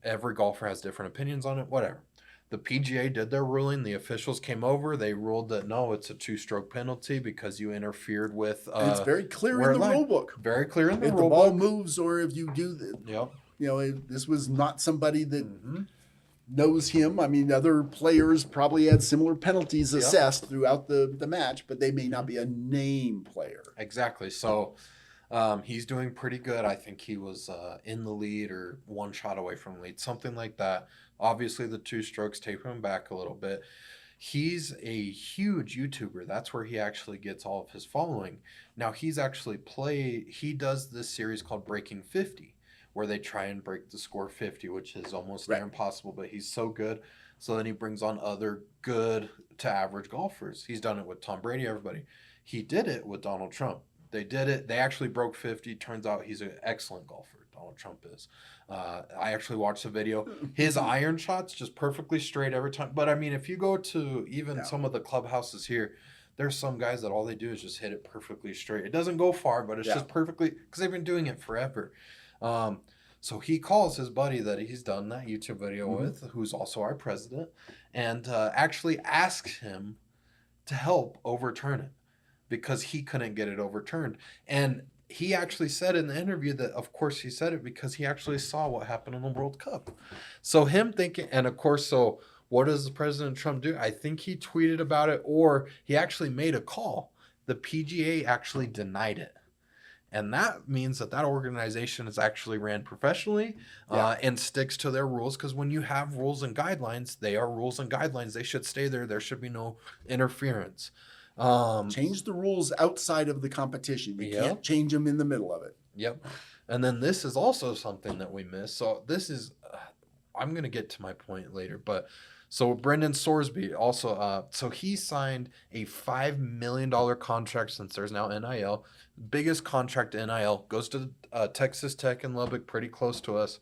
Every golfer has different opinions on it, whatever. The PGA did their ruling. The officials came over. They ruled that no, it's a 2-stroke penalty because you interfered with. It's very clear in the rule book. Very clear in the rule book. If the ball moves or if you do that. Yep. This was not somebody that knows him. I mean, other players probably had similar penalties assessed throughout the match, but they may not be a name player. Exactly. So He's doing pretty good. I think he was in the lead or one shot away from the lead, something like that. Obviously, the 2 strokes tape him back a little bit. He's a huge YouTuber. That's where he actually gets all of his following. Now, he does this series called Breaking 50, where they try and break the score 50, which is almost near impossible, but he's so good. So then he brings on other good to average golfers. He's done it with Tom Brady, everybody. He did it with Donald Trump. They did it. They actually broke 50. Turns out he's an excellent golfer. Donald Trump is. I actually watched the video. His iron shots just perfectly straight every time. But I mean, if you go to even some of the clubhouses here, there's some guys that all they do is just hit it perfectly straight. It doesn't go far, but it's just perfectly, because they've been doing it forever. So he calls his buddy that he's done that YouTube video with, who's also our president, and actually asks him to help overturn it because he couldn't get it overturned. And he actually said in the interview that, of course, he said it because he actually saw what happened in the World Cup. So him thinking, and of course, so what does the President Trump do? I think he tweeted about it, or he actually made a call. The PGA actually denied it. And that means that organization is actually ran professionally and sticks to their rules. Because when you have rules and guidelines, they are rules and guidelines. They should stay there. There should be no interference. Change the rules outside of the competition. You can't change them in the middle of it. Yep. And then this is also something that we miss. So this is, I'm going to get to my point later, but so Brendan Sorsby also, so he signed a $5 million contract since there's now NIL. Biggest contract NIL goes to Texas Tech and Lubbock, pretty close to us.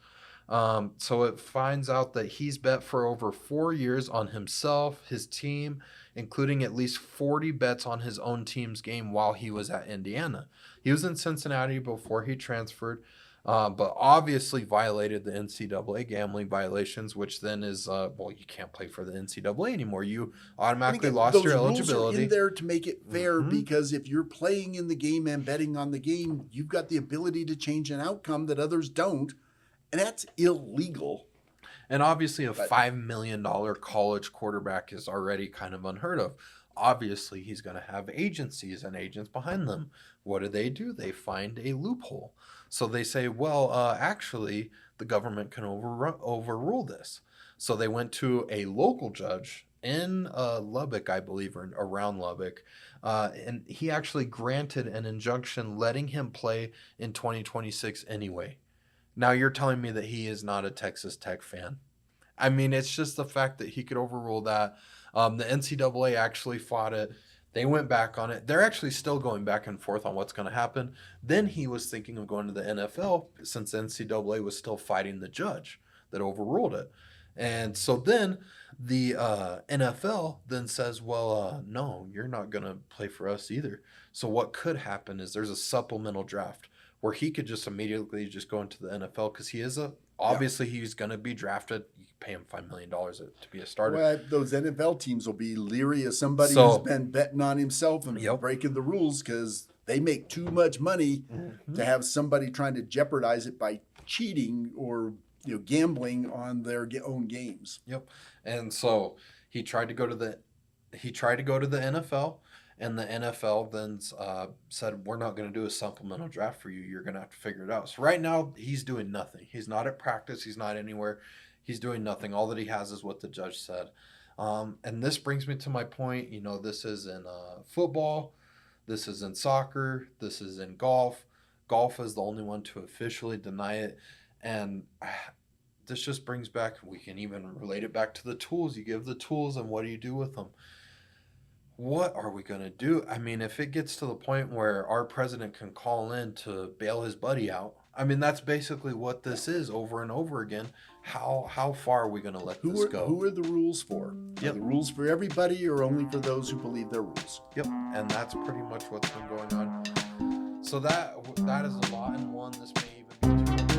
So it finds out that he's bet for over 4 years on himself, his team, including at least 40 bets on his own team's game while he was at Indiana. He was in Cincinnati before he transferred, but obviously violated the NCAA gambling violations, which then is, well, you can't play for the NCAA anymore. You automatically lost your eligibility. Those rules are in there to make it fair because if you're playing in the game and betting on the game, you've got the ability to change an outcome that others don't, and that's illegal. And obviously a $5 million college quarterback is already kind of unheard of. Obviously, he's going to have agencies and agents behind them. What do? They find a loophole. So they say, well, actually, the government can overrule this. So they went to a local judge in Lubbock, I believe, or around Lubbock, and he actually granted an injunction letting him play in 2026 anyway. Now you're telling me that he is not a Texas Tech fan. I mean, it's just the fact that he could overrule that. The NCAA actually fought it. They went back on it. They're actually still going back and forth on what's going to happen. Then he was thinking of going to the NFL since the NCAA was still fighting the judge that overruled it. And so then the NFL then says, well, no, you're not going to play for us either. So what could happen is there's a supplemental draft where he could just immediately just go into the NFL because he is obviously he's going to be drafted. You pay him $5 million to be a starter. Well, those NFL teams will be leery of somebody who's been betting on himself and breaking the rules because they make too much money to have somebody trying to jeopardize it by cheating or gambling on their own games. Yep. And so he tried to go to the NFL. And the NFL then said, we're not going to do a supplemental draft for you. You're going to have to figure it out. So right now, he's doing nothing. He's not at practice. He's not anywhere. He's doing nothing. All that he has is what the judge said. And this brings me to my point. This is in football. This is in soccer. This is in golf. Golf is the only one to officially deny it. And this just brings back, we can even relate it back to the tools. You give the tools, and what do you do with them? What are we going to do? I mean, if it gets to the point where our president can call in to bail his buddy out, I mean, that's basically what this is over and over again. How far are we going to let this go? Who are the rules for? Yep. Are the rules for everybody or only for those who believe their rules? Yep, and that's pretty much what's been going on. So that is a lot in one. This may even be too